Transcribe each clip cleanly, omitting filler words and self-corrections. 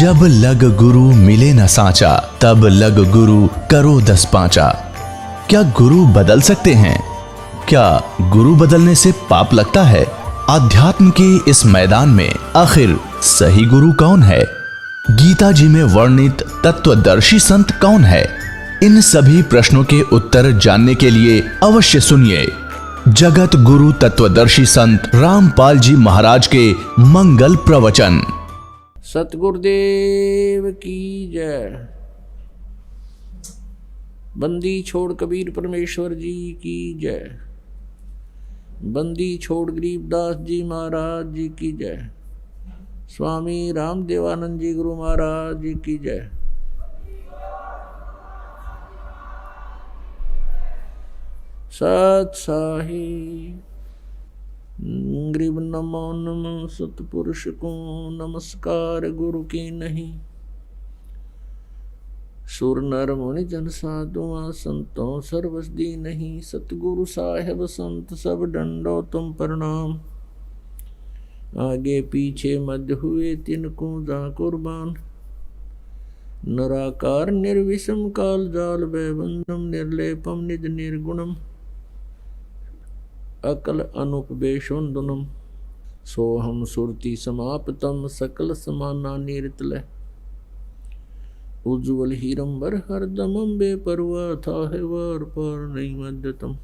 जब लग गुरु मिले न साचा, तब लग गुरु करो 10 पांचा। क्या गुरु बदल सकते हैं? क्या गुरु बदलने से पाप लगता है? अध्यात्म के इस मैदान में आखिर सही गुरु कौन है? गीता जी में वर्णित तत्वदर्शी संत कौन है? इन सभी प्रश्नों के उत्तर जानने के लिए अवश्य सुनिए जगत गुरु तत्वदर्शी संत रामपाल जी महाराज के मंगल प्रवचन। सतगुरुदेव की जय। बंदी छोड़ कबीर परमेश्वर जी की जय। बंदी छोड़ गरीबदास जी महाराज जी की जय। स्वामी रामदेवानंद जी गुरु महाराज जी की जय। सत साहिब गरीब नमो नमो सतपुरुष को नमस्कार गुरु की नहीं। सुर नर मुनि जन साधुआ संतों सर्वसदी नहीं। सतगुरु साहेब संत सब डंडो तुम प्रणाम। आगे पीछे मध्य हुए तिनको जा कुर्बान। नराकार निर्विषम काल जाल वैबंधम निर्लेपम निज निर्गुणम। अकल अनुपवेशोन्दुनम सोहम सुरति समाप्तम सकल समाना निरतल। उज्ज्वल हीरंबर हरदमम बेपरवा था है वार पार नहीं मध्यतम।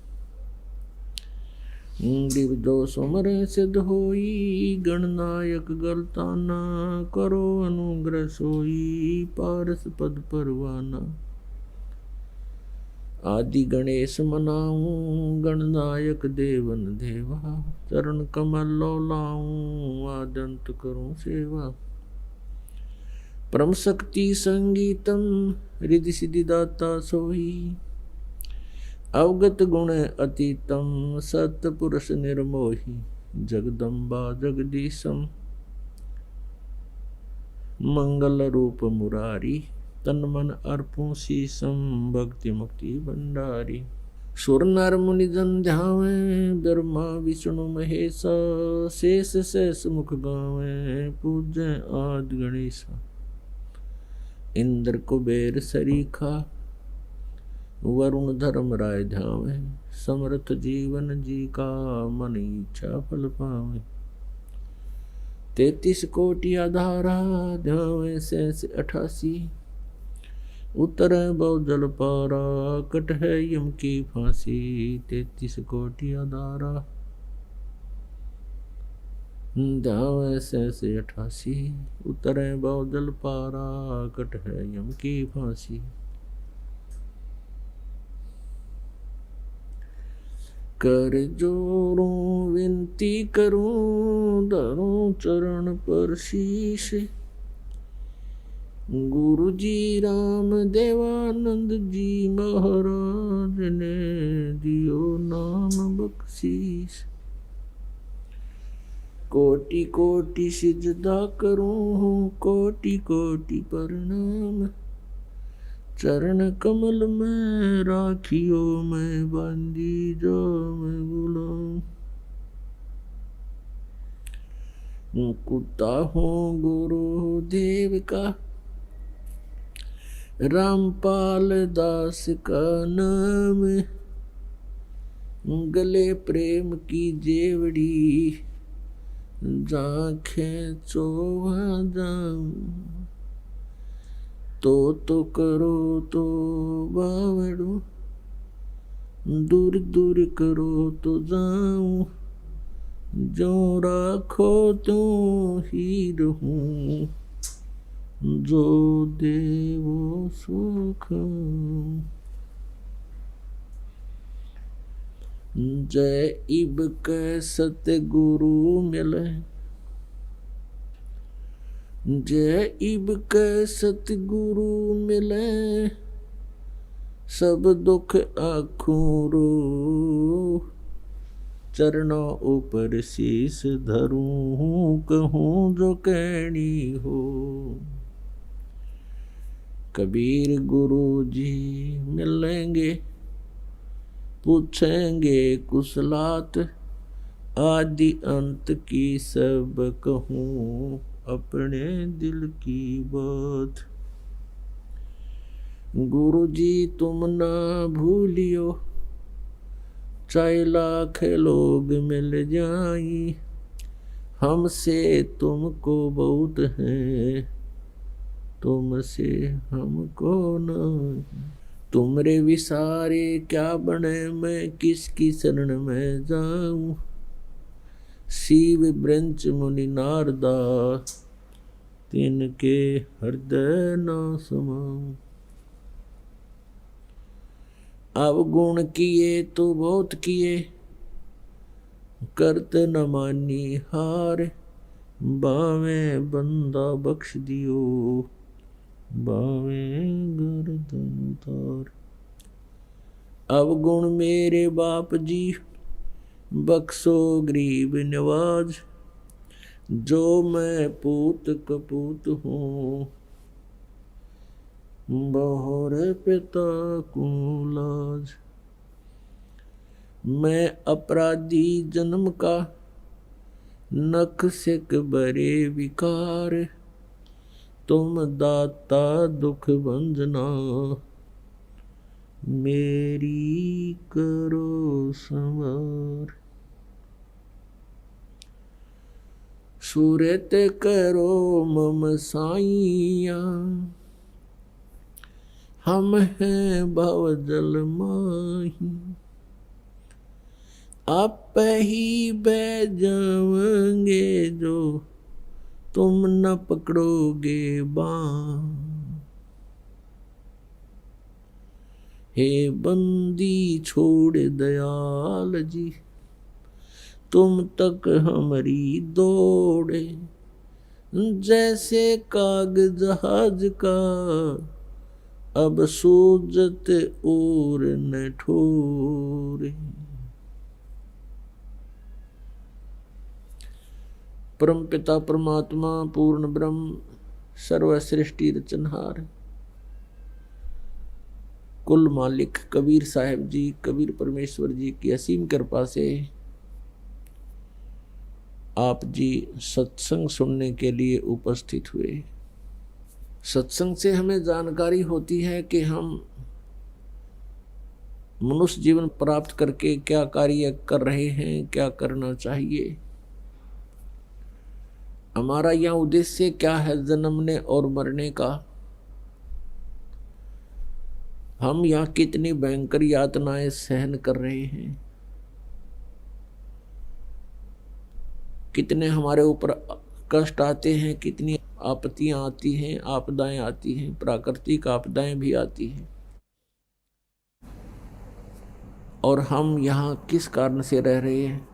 दिव जो सुमर सिद्ध होई गणनायक गलताना। करो अनुग्रह सोई पारस पद परवाना। आदि गणेश मनाऊं गणनायक देवन देवा। चरण कमल लौलाऊं आदंत करूं सेवा। परम शक्ति संगीतम रिधि सिद्धि दाता सोई। अवगत गुण अतीतम सतपुरुष निर्मोही। जगदम्बा जगदीशम मंगल रूप मुरारी। तन मन अर्पों शीसम भक्ति मुक्ति भंडारी। सुर नर मुनि जन ध्यावे ब्रह्मा विष्णु महेशा। शेष शेष मुख गावे पूज्य आदि गणेशा। इंद्र कुबेर सरीखा वरुण धर्म राय ध्यावे। समर्थ जीवन जी का मन इच्छा फल पावे। 33 कोटि आधारा ध्यावे शेष 88। उतर बहु जल पारा कट है यम की फांसी। 33 कोटि आधारा ध्यावे शेष 88। उतर बहु जल पारा कट है यम की फांसी। कर जोड़ूं विनती करूं धरूं चरण पर शीश। गुरु जी राम देवानंद जी महाराज ने दियो नाम बख्शीश। कोटि कोटि सिजदा करूं कोटि कोटि प्रणाम। चरण कमल में राखियो मैं बंदी जो मैं गुलाम। कुत्ता हूँ गुरु देव का रामपाल दास का नाम। गले प्रेम की जेवड़ी जांखें चोवा जाऊं। तो करो तो बावड़ो दूर दूर करो तो जाऊं। जो राखो तो ही रहूं जो देवो सुख। जय इब कै सतगुरु मिले। जय इब कै सतगुरु मिले। सब दुख आखूं रो चरणों ऊपर शीस धरूं। कहूं जो कहनी हो। कबीर गुरु जी मिलेंगे पूछेंगे कुशलात। आदि अंत की सब कहूँ अपने दिल की बात। गुरु जी तुम ना भूलियो, चाहे लाख लोग मिल जाई, हमसे तुमको बहुत है, तुमसे हमको न। तुमरे विसारे क्या बने, मैं किसकी शरण में जाऊं, शिव ब्रंच मुनि नारदा, तिनके हृदय न समाऊं। अवगुण किए तो बहुत किए, करत न मानी हार, बावे बंदा बख्श दियो, बावे गर्दन उतार। अवगुण मेरे बाप जी, बख्शो गरीब नवाज, जो मैं पूत कपूत हूँ, बहुर पिता को लाज। मैं अपराधी जन्म का, नख सिक बरे विकार, तुम दाता दुख भंजना, मेरी करो संवार। सूरत करो मम साइया, हम हैं भव जल माही, आप ही बह जाओगे जो तुम न पकड़ोगे बाँ। हे बंदी छोड़ दयाल जी, तुम तक हमारी दौड़े, जैसे काग जहाज का, अब सूजत और न ठोरे। परम पिता परमात्मा पूर्ण ब्रह्म सर्व सृष्टि रचनहार, कुल मालिक कबीर साहब जी, कबीर परमेश्वर जी की असीम कृपा से आप जी सत्संग सुनने के लिए उपस्थित हुए। सत्संग से हमें जानकारी होती है कि हम मनुष्य जीवन प्राप्त करके क्या कार्य कर रहे हैं, क्या करना चाहिए, हमारा यह उद्देश्य क्या है जन्मने और मरने का, हम यहाँ कितनी भयंकर यातनाएं सहन कर रहे हैं, कितने हमारे ऊपर कष्ट आते हैं, कितनी आपत्तियां आती हैं, आपदाएं आती हैं, प्राकृतिक आपदाएं भी आती हैं, और हम यहाँ किस कारण से रह रहे हैं,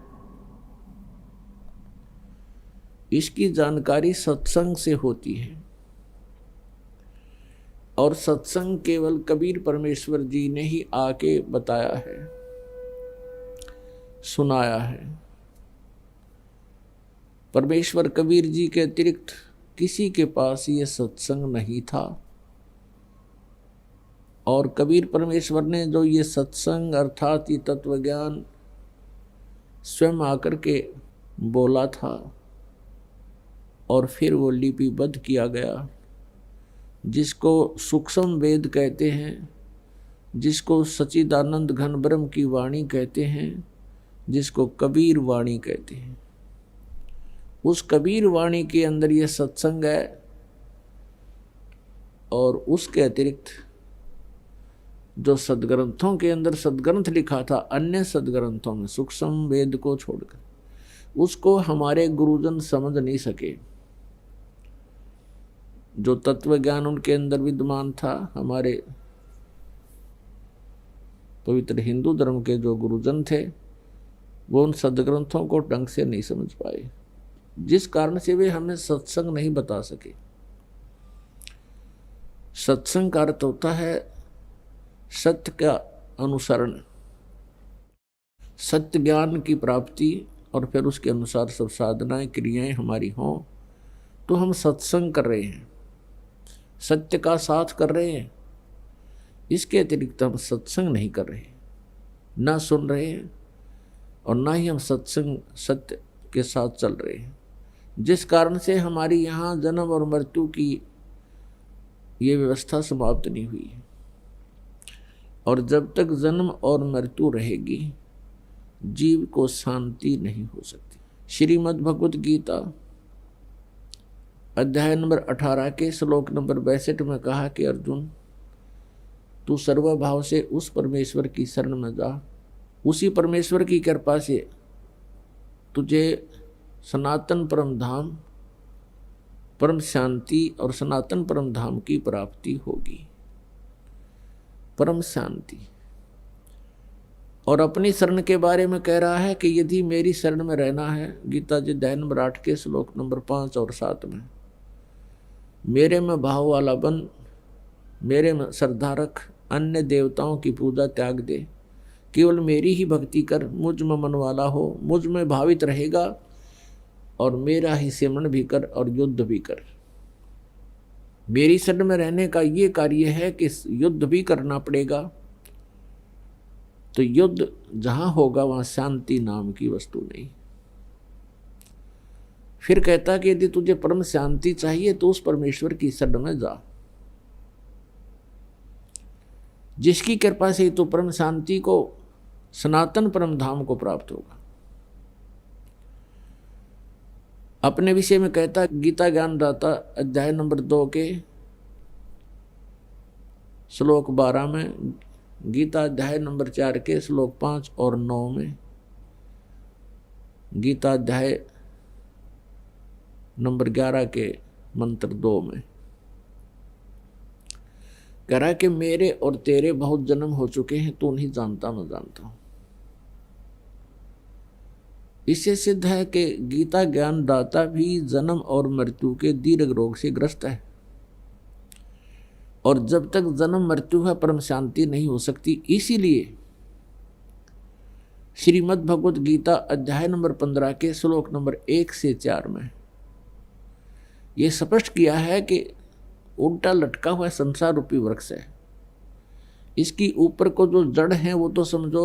इसकी जानकारी सत्संग से होती है। और सत्संग केवल कबीर परमेश्वर जी ने ही आके बताया है, सुनाया है। परमेश्वर कबीर जी के अतिरिक्त किसी के पास ये सत्संग नहीं था, और कबीर परमेश्वर ने जो ये सत्संग अर्थात ये तत्व ज्ञान स्वयं आकर के बोला था और फिर वो लिपिबद्ध किया गया, जिसको सूक्ष्म वेद कहते हैं, जिसको सच्चिदानंद घन ब्रह्म की वाणी कहते हैं, जिसको कबीर वाणी कहते हैं। उस कबीर वाणी के अंदर ये सत्संग है, और उसके अतिरिक्त जो सदग्रंथों के अंदर सदग्रंथ लिखा था, अन्य सदग्रंथों में सूक्ष्म वेद को छोड़कर, उसको हमारे गुरुजन समझ नहीं सके। जो तत्व ज्ञान उनके अंदर विद्यमान था, हमारे पवित्र हिंदू धर्म के जो गुरुजन थे, वो उन सदग्रंथों को ढंग से नहीं समझ पाए, जिस कारण से वे हमें सत्संग नहीं बता सके। सत्संग का अर्थ होता है सत्य का अनुसरण, सत्य ज्ञान की प्राप्ति, और फिर उसके अनुसार सब साधनाएं क्रियाएं हमारी हों तो हम सत्संग कर रहे हैं, सत्य का साथ कर रहे हैं। इसके अतिरिक्त हम सत्संग नहीं कर रहे, ना सुन रहे हैं, और ना ही हम सत्संग सत्य के साथ चल रहे हैं। जिस कारण से हमारी यहाँ जन्म और मृत्यु की ये व्यवस्था समाप्त नहीं हुई है। और जब तक जन्म और मृत्यु रहेगी जीव को शांति नहीं हो सकती। श्रीमद् भगवत गीता अध्याय नंबर 18 के श्लोक नंबर 62 में कहा कि अर्जुन, तू सर्वभाव से उस परमेश्वर की शरण में जा, उसी परमेश्वर की कृपा से तुझे सनातन परम धाम, परम शांति और सनातन परम धाम की प्राप्ति होगी। परम शांति। और अपनी शरण के बारे में कह रहा है कि यदि मेरी शरण में रहना है, गीता जी अध्याय नंबर 8 के श्लोक नंबर 5 और 7 में, मेरे में भाव वाला बन, मेरे में श्रद्धा रख, अन्य देवताओं की पूजा त्याग दे, केवल मेरी ही भक्ति कर, मुझ में मन वाला हो, मुझ में भावित रहेगा और मेरा ही सिमरण भी कर और युद्ध भी कर। मेरी शरण में रहने का ये कार्य है कि युद्ध भी करना पड़ेगा। तो युद्ध जहां होगा वहां शांति नाम की वस्तु नहीं। फिर कहता कि यदि तुझे परम शांति चाहिए तो उस परमेश्वर की शरण में जा, जिसकी कृपा से तो परम शांति को, सनातन परम धाम को प्राप्त होगा। अपने विषय में कहता गीता ज्ञानदाता अध्याय नंबर 2 के श्लोक 12 में, गीता अध्याय नंबर 4 के श्लोक 5 और 9 में, गीता अध्याय नंबर 11 के मंत्र 2 में कह रहा है कि मेरे और तेरे बहुत जन्म हो चुके हैं, तू नहीं जानता, मैं जानता हूं। इससे सिद्ध है कि गीता ज्ञान दाता भी जन्म और मृत्यु के दीर्घ रोग से ग्रस्त है। और जब तक जन्म मृत्यु है परम शांति नहीं हो सकती। इसीलिए श्रीमद् भगवत गीता अध्याय नंबर 15 के श्लोक नंबर 1 से 4 में यह स्पष्ट किया है कि उल्टा लटका हुआ संसार रूपी वृक्ष है। इसकी ऊपर को जो जड़ है वो तो समझो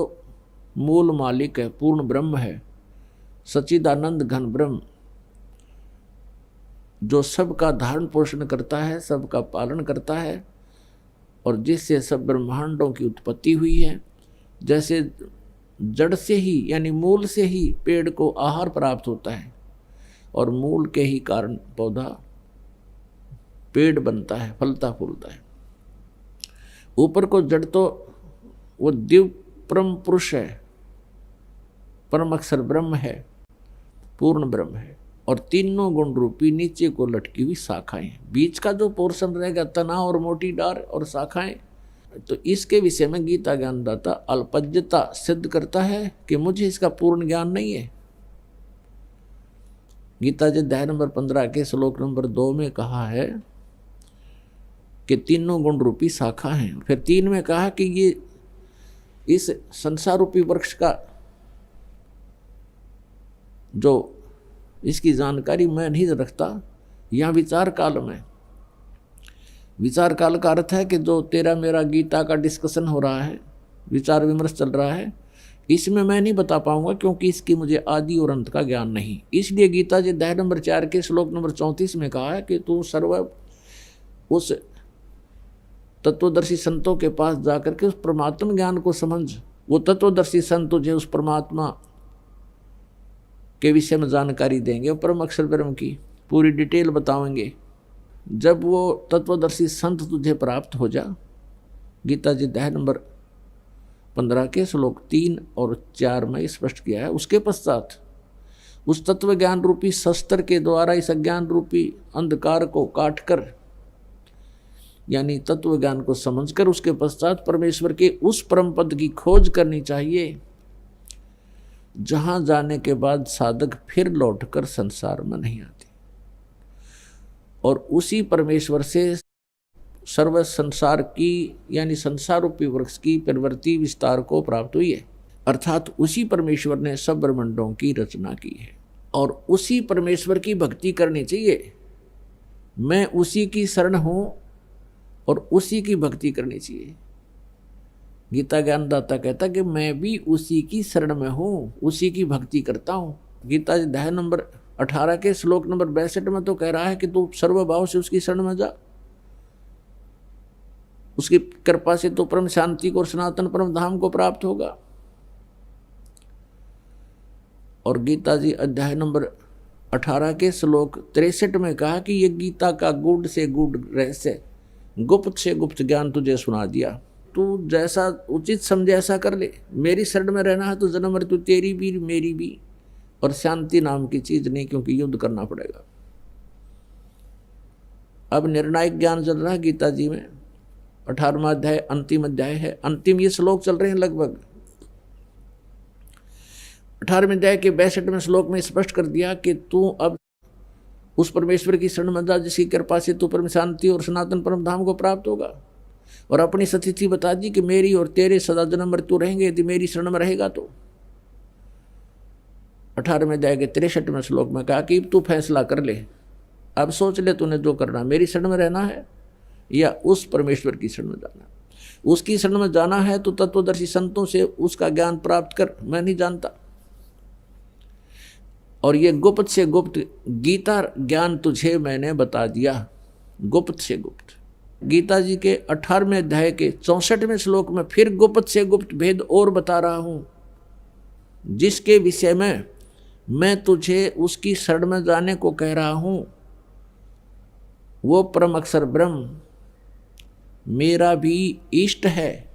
मूल मालिक है, पूर्ण ब्रह्म है, सच्चिदानंद घन ब्रह्म, जो सबका धारण पोषण करता है, सबका पालन करता है और जिससे सब ब्रह्मांडों की उत्पत्ति हुई है। जैसे जड़ से ही यानी मूल से ही पेड़ को आहार प्राप्त होता है और मूल के ही कारण पौधा पेड़ बनता है, फलता फूलता है। ऊपर को जड़ तो वो दिव्य परम पुरुष है, परम अक्षर ब्रह्म है, पूर्ण ब्रह्म है। और तीनों गुण रूपी नीचे को लटकी हुई शाखाएं, बीच का जो पोर्शन रहेगा तना और मोटी डार और शाखाएं। तो इसके विषय में गीता ज्ञानदाता अल्पज्ञता सिद्ध करता है कि मुझे इसका पूर्ण ज्ञान नहीं है। गीता जी अध्याय नंबर 15 के श्लोक नंबर 2 में कहा है कि तीनों गुण रूपी शाखा हैं। फिर 3 में कहा कि ये इस संसार रूपी वृक्ष का जो इसकी जानकारी मैं नहीं रखता। यहाँ विचार काल में, विचार काल का अर्थ है कि जो तेरा मेरा गीता का डिस्कशन हो रहा है, विचार विमर्श चल रहा है, इसमें मैं नहीं बता पाऊंगा क्योंकि इसकी मुझे आदि और अंत का ज्ञान नहीं। इसलिए गीता जी अध्याय नंबर 4 के श्लोक नंबर 34 में कहा है कि तू सर्व उस तत्वदर्शी संतों के पास जाकर के उस परमात्मा ज्ञान को समझ। वो तत्वदर्शी संत तुझे उस परमात्मा के विषय में जानकारी देंगे, परम अक्षर ब्रह्म की पूरी डिटेल बताएंगे। जब वो तत्वदर्शी संत तुझे प्राप्त हो जा, गीता जी अध्याय नंबर 15 के श्लोक 3 और 4 में स्पष्ट किया है। उसके पश्चात उस तत्व ज्ञान रूपी शस्त्र के द्वारा इस अज्ञान रूपी अंधकार को काटकर यानी तत्व ज्ञान को समझकर उसके पश्चात परमेश्वर के उस परम पद की खोज करनी चाहिए, जहां जाने के बाद साधक फिर लौटकर संसार में नहीं आते। और उसी परमेश्वर से सर्व संसार की यानी संसार रूपी वृक्ष की प्रवृत्ति विस्तार को प्राप्त हुई है। अर्थात उसी परमेश्वर ने सब ब्रह्मांडों की रचना की है और उसी परमेश्वर की भक्ति करनी चाहिए। मैं उसी की शरण हूं और उसी की भक्ति करनी चाहिए। गीता ज्ञानदाता कहता कि मैं भी उसी की शरण में हूं, उसी की भक्ति करता हूं। गीता अध्याय नंबर 18 के श्लोक नंबर 62 में तो कह रहा है कि तू सर्वभाव से उसकी शरण में जा, उसकी कृपा से तो परम शांति को और सनातन परम धाम को प्राप्त होगा। और गीता जी अध्याय नंबर 18 के श्लोक 63 में कहा कि ये गीता का गूढ़ से गूढ़ रहस्य, गुप्त से गुप्त ज्ञान तुझे सुना दिया, तू जैसा उचित समझे ऐसा कर ले। मेरी शरण में रहना है तो जन्म मृत्यु तेरी भी मेरी भी, और शांति नाम की चीज नहीं, क्योंकि युद्ध करना पड़ेगा। अब निर्णायक ज्ञान चल रहा है गीता जी में, 18वां अध्याय अंतिम अध्याय है, अंतिम ये श्लोक चल रहे हैं लगभग। 18वें अध्याय के 62वें श्लोक में स्पष्ट कर दिया कि तू अब उस परमेश्वर की शरण में जा जिसकी कृपा से तू परम शांति और सनातन परम धाम को प्राप्त होगा। और अपनी स्थिति बता दी कि मेरी और तेरे सदा जन्म मृत्यु रहेंगे यदि मेरी शरण में रहेगा तो। 18वें अध्याय के 63वें श्लोक में कहा कि तू फैसला कर ले, अब सोच ले तूने जो करना, मेरी शरण में रहना है या उस परमेश्वर की शरण में जाना। उसकी शरण में जाना है तो तत्वदर्शी संतों से उसका ज्ञान प्राप्त कर, मैं नहीं जानता। और ये गुप्त से गुप्त गीता ज्ञान तुझे मैंने बता दिया, गुप्त से गुप्त। गीता जी के 18वें अध्याय के 64वें श्लोक में फिर गुप्त से गुप्त भेद और बता रहा हूं, जिसके विषय में मैं तुझे उसकी शरण में जाने को कह रहा हूं। वो परम अक्षर ब्रह्म मेरा भी इष्ट है,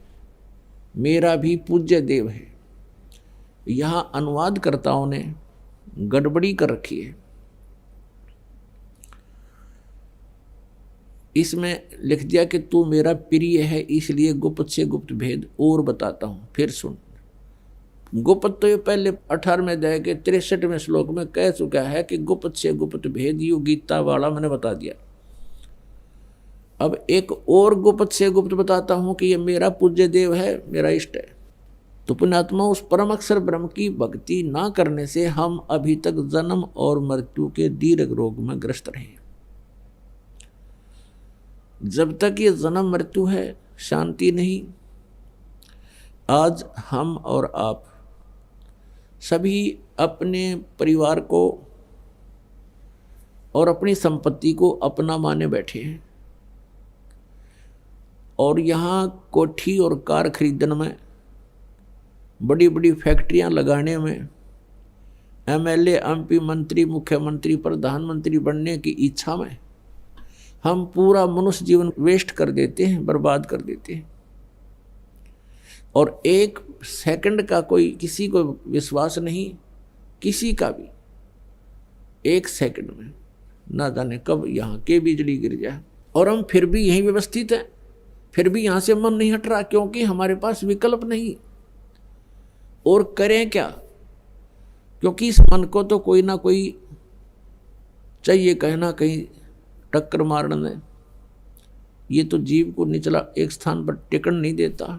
मेरा भी पूज्य देव है। यहां अनुवादकर्ताओं ने गड़बड़ी कर रखी है। इसमें लिख दिया कि तू मेरा प्रिय है, इसलिए गुप्त से गुप्त भेद और बताता हूं। फिर सुन, गुप्त तो ये पहले 18वें अध्याय के 63वें श्लोक में कह चुका है कि गुप्त से गुप्त भेद यू गीता वाला मैंने बता दिया। अब एक और गुप्त से गुप्त बताता हूं कि ये मेरा पूज्य देव है, मेरा इष्ट है। तो पुण्यात्मा, उस परम अक्षर ब्रह्म की भक्ति ना करने से हम अभी तक जन्म और मृत्यु के दीर्घ रोग में ग्रस्त रहे। जब तक ये जन्म मृत्यु है, शांति नहीं। आज हम और आप सभी अपने परिवार को और अपनी संपत्ति को अपना माने बैठे हैं, और यहाँ कोठी और कार खरीदने में, बड़ी बड़ी फैक्ट्रियां लगाने में, एमएलए, एमपी, मंत्री, मुख्यमंत्री, प्रधानमंत्री बनने की इच्छा में हम पूरा मनुष्य जीवन वेस्ट कर देते हैं, बर्बाद कर देते हैं। और एक सेकंड का कोई किसी को विश्वास नहीं, किसी का भी। एक सेकंड में ना जाने कब यहाँ के बिजली गिर जाए, और हम फिर भी यहीं व्यवस्थित हैं, फिर भी यहाँ से मन नहीं हट रहा, क्योंकि हमारे पास विकल्प नहीं। और करें क्या? क्योंकि इस मन को तो कोई ना कोई चाहिए, कहीं ना कहीं टक्कर मारने। ये तो जीव को निचला एक स्थान पर टिकन नहीं देता।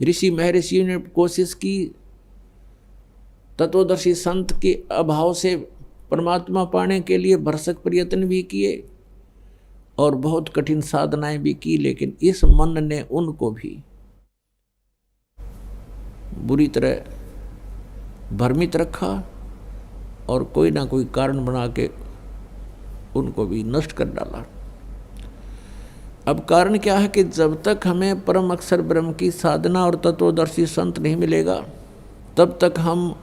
ऋषि महर्षि ने कोशिश की, तत्वदर्शी संत के अभाव से परमात्मा पाने के लिए भरसक प्रयत्न भी किए और बहुत कठिन साधनाएं भी की, लेकिन इस मन ने उनको भी बुरी तरह भ्रमित रखा और कोई ना कोई कारण बना के उनको भी नष्ट कर डाला। अब कारण क्या है कि जब तक हमें परम अक्षर ब्रह्म की साधना और तत्वदर्शी संत नहीं मिलेगा, तब तक हम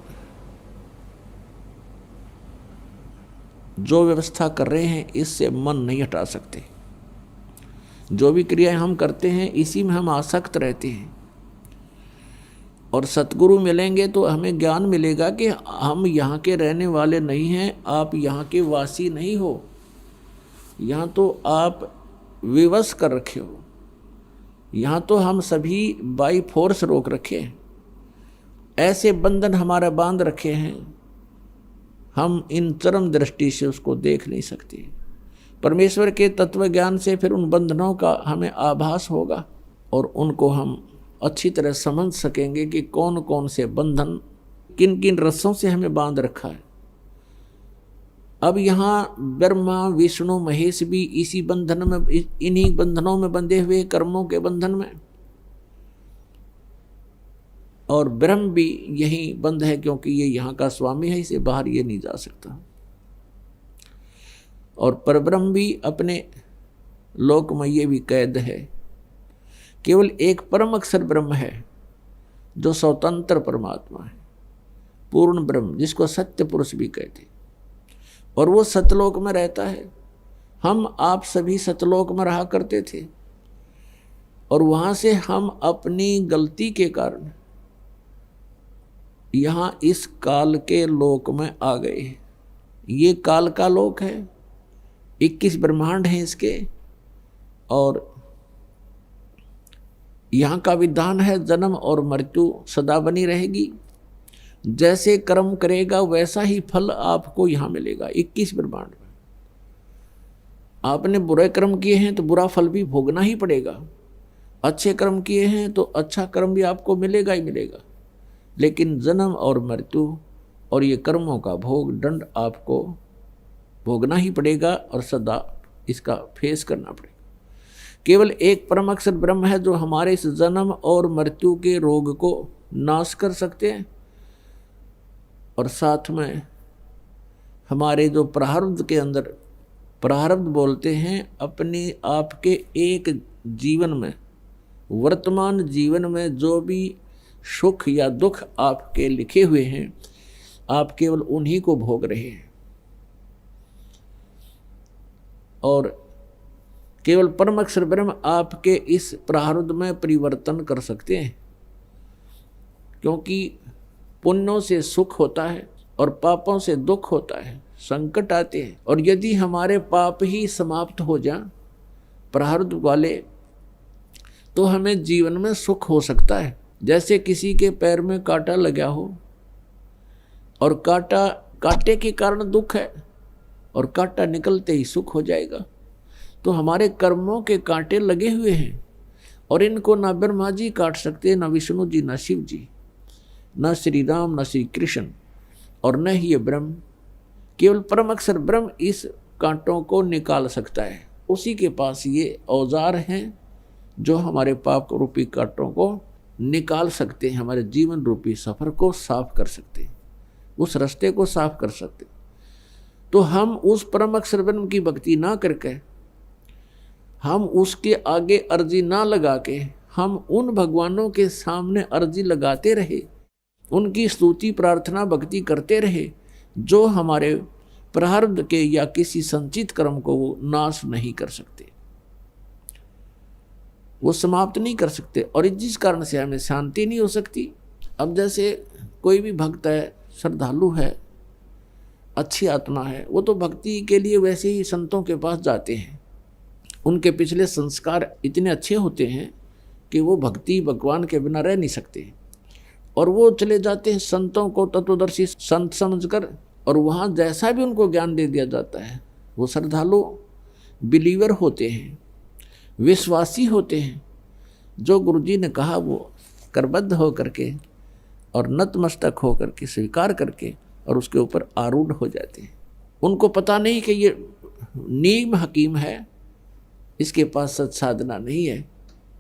जो व्यवस्था कर रहे हैं इससे मन नहीं हटा सकते। जो भी क्रियाएं हम करते हैं इसी में हम आसक्त रहते हैं। और सतगुरु मिलेंगे तो हमें ज्ञान मिलेगा कि हम यहाँ के रहने वाले नहीं हैं, आप यहाँ के वासी नहीं हो, यहाँ तो आप विवश कर रखे हो, यहाँ तो हम सभी बाई फोर्स रोक रखे हैं। ऐसे बंधन हमारा बांध रखे हैं, हम इन चरम दृष्टि से उसको देख नहीं सकते। परमेश्वर के तत्व ज्ञान से फिर उन बंधनों का हमें आभास होगा और उनको हम अच्छी तरह समझ सकेंगे कि कौन कौन से बंधन किन किन रस्सों से हमें बांध रखा है। अब यहाँ ब्रह्मा, विष्णु, महेश भी इसी बंधन में, इन्हीं बंधनों में बंधे हुए, कर्मों के बंधन में, और ब्रह्म भी यही बंध है क्योंकि ये यहाँ का स्वामी है, इसे बाहर ये नहीं जा सकता। और परब्रह्म भी अपने लोक में ये भी कैद है। केवल एक परम अक्षर ब्रह्म है जो स्वतंत्र परमात्मा है, पूर्ण ब्रह्म, जिसको सत्य पुरुष भी कहते, और वो सतलोक में रहता है। हम आप सभी सतलोक में रहा करते थे और वहां से हम अपनी गलती के कारण यहां इस काल के लोक में आ गए। ये काल का लोक है, 21 ब्रह्मांड हैं इसके, और यहाँ का विधान है जन्म और मृत्यु सदा बनी रहेगी। जैसे कर्म करेगा वैसा ही फल आपको यहाँ मिलेगा 21 ब्रह्मांड में। आपने बुरे कर्म किए हैं तो बुरा फल भी भोगना ही पड़ेगा, अच्छे कर्म किए हैं तो अच्छा कर्म भी आपको मिलेगा ही मिलेगा। लेकिन जन्म और मृत्यु और ये कर्मों का भोग दंड आपको भोगना ही पड़ेगा और सदा इसका फेस करना पड़ेगा। केवल एक परम अक्षर ब्रह्म है जो हमारे इस जन्म और मृत्यु के रोग को नाश कर सकते हैं, और साथ में हमारे जो प्रारब्ध के अंदर, प्रारब्ध बोलते हैं अपने आपके एक जीवन में, वर्तमान जीवन में जो भी सुख या दुख आपके लिखे हुए हैं, आप केवल उन्हीं को भोग रहे हैं। और केवल परम अक्षर ब्रह्म आपके इस प्रारब्ध में परिवर्तन कर सकते हैं, क्योंकि पुण्यों से सुख होता है और पापों से दुख होता है, संकट आते हैं। और यदि हमारे पाप ही समाप्त हो जाएं प्रारब्ध वाले, तो हमें जीवन में सुख हो सकता है। जैसे किसी के पैर में कांटा लगा हो और कांटे के कारण दुख है और कांटा निकलते ही सुख हो जाएगा। तो हमारे कर्मों के कांटे लगे हुए हैं और इनको ना ब्रह्मा जी काट सकते, ना विष्णु जी, ना शिव जी, न श्री राम, न श्री कृष्ण, और न ही ये ब्रह्म। केवल परम अक्षर ब्रह्म इस कांटों को निकाल सकता है। उसी के पास ये औजार हैं जो हमारे पाप रूपी कांटों को निकाल सकते हैं, हमारे जीवन रूपी सफर को साफ कर सकते हैं, उस रास्ते को साफ कर सकते हैं। तो हम उस परम अक्षर ब्रह्म की भक्ति ना करके, हम उसके आगे अर्जी ना लगा के, हम उन भगवानों के सामने अर्जी लगाते रहे, उनकी स्तुति प्रार्थना भक्ति करते रहे, जो हमारे प्रारब्ध के या किसी संचित कर्म को वो नाश नहीं कर सकते, वो समाप्त नहीं कर सकते, और जिस कारण से हमें शांति नहीं हो सकती। अब जैसे कोई भी भक्त है, श्रद्धालु है, अच्छी आत्मा है, वो तो भक्ति के लिए वैसे ही संतों के पास जाते हैं। उनके पिछले संस्कार इतने अच्छे होते हैं कि वो भक्ति भगवान के बिना रह नहीं सकते, और वो चले जाते हैं संतों को तत्वदर्शी संत समझकर, और वहाँ जैसा भी उनको ज्ञान दे दिया जाता है, वो श्रद्धालु बिलीवर होते हैं, विश्वासी होते हैं। जो गुरुजी ने कहा वो करबद्ध हो करके और नतमस्तक हो करके स्वीकार करके और उसके ऊपर आरूढ़ हो जाते हैं। उनको पता नहीं कि ये नीम हकीम है, इसके पास सच साधना नहीं है,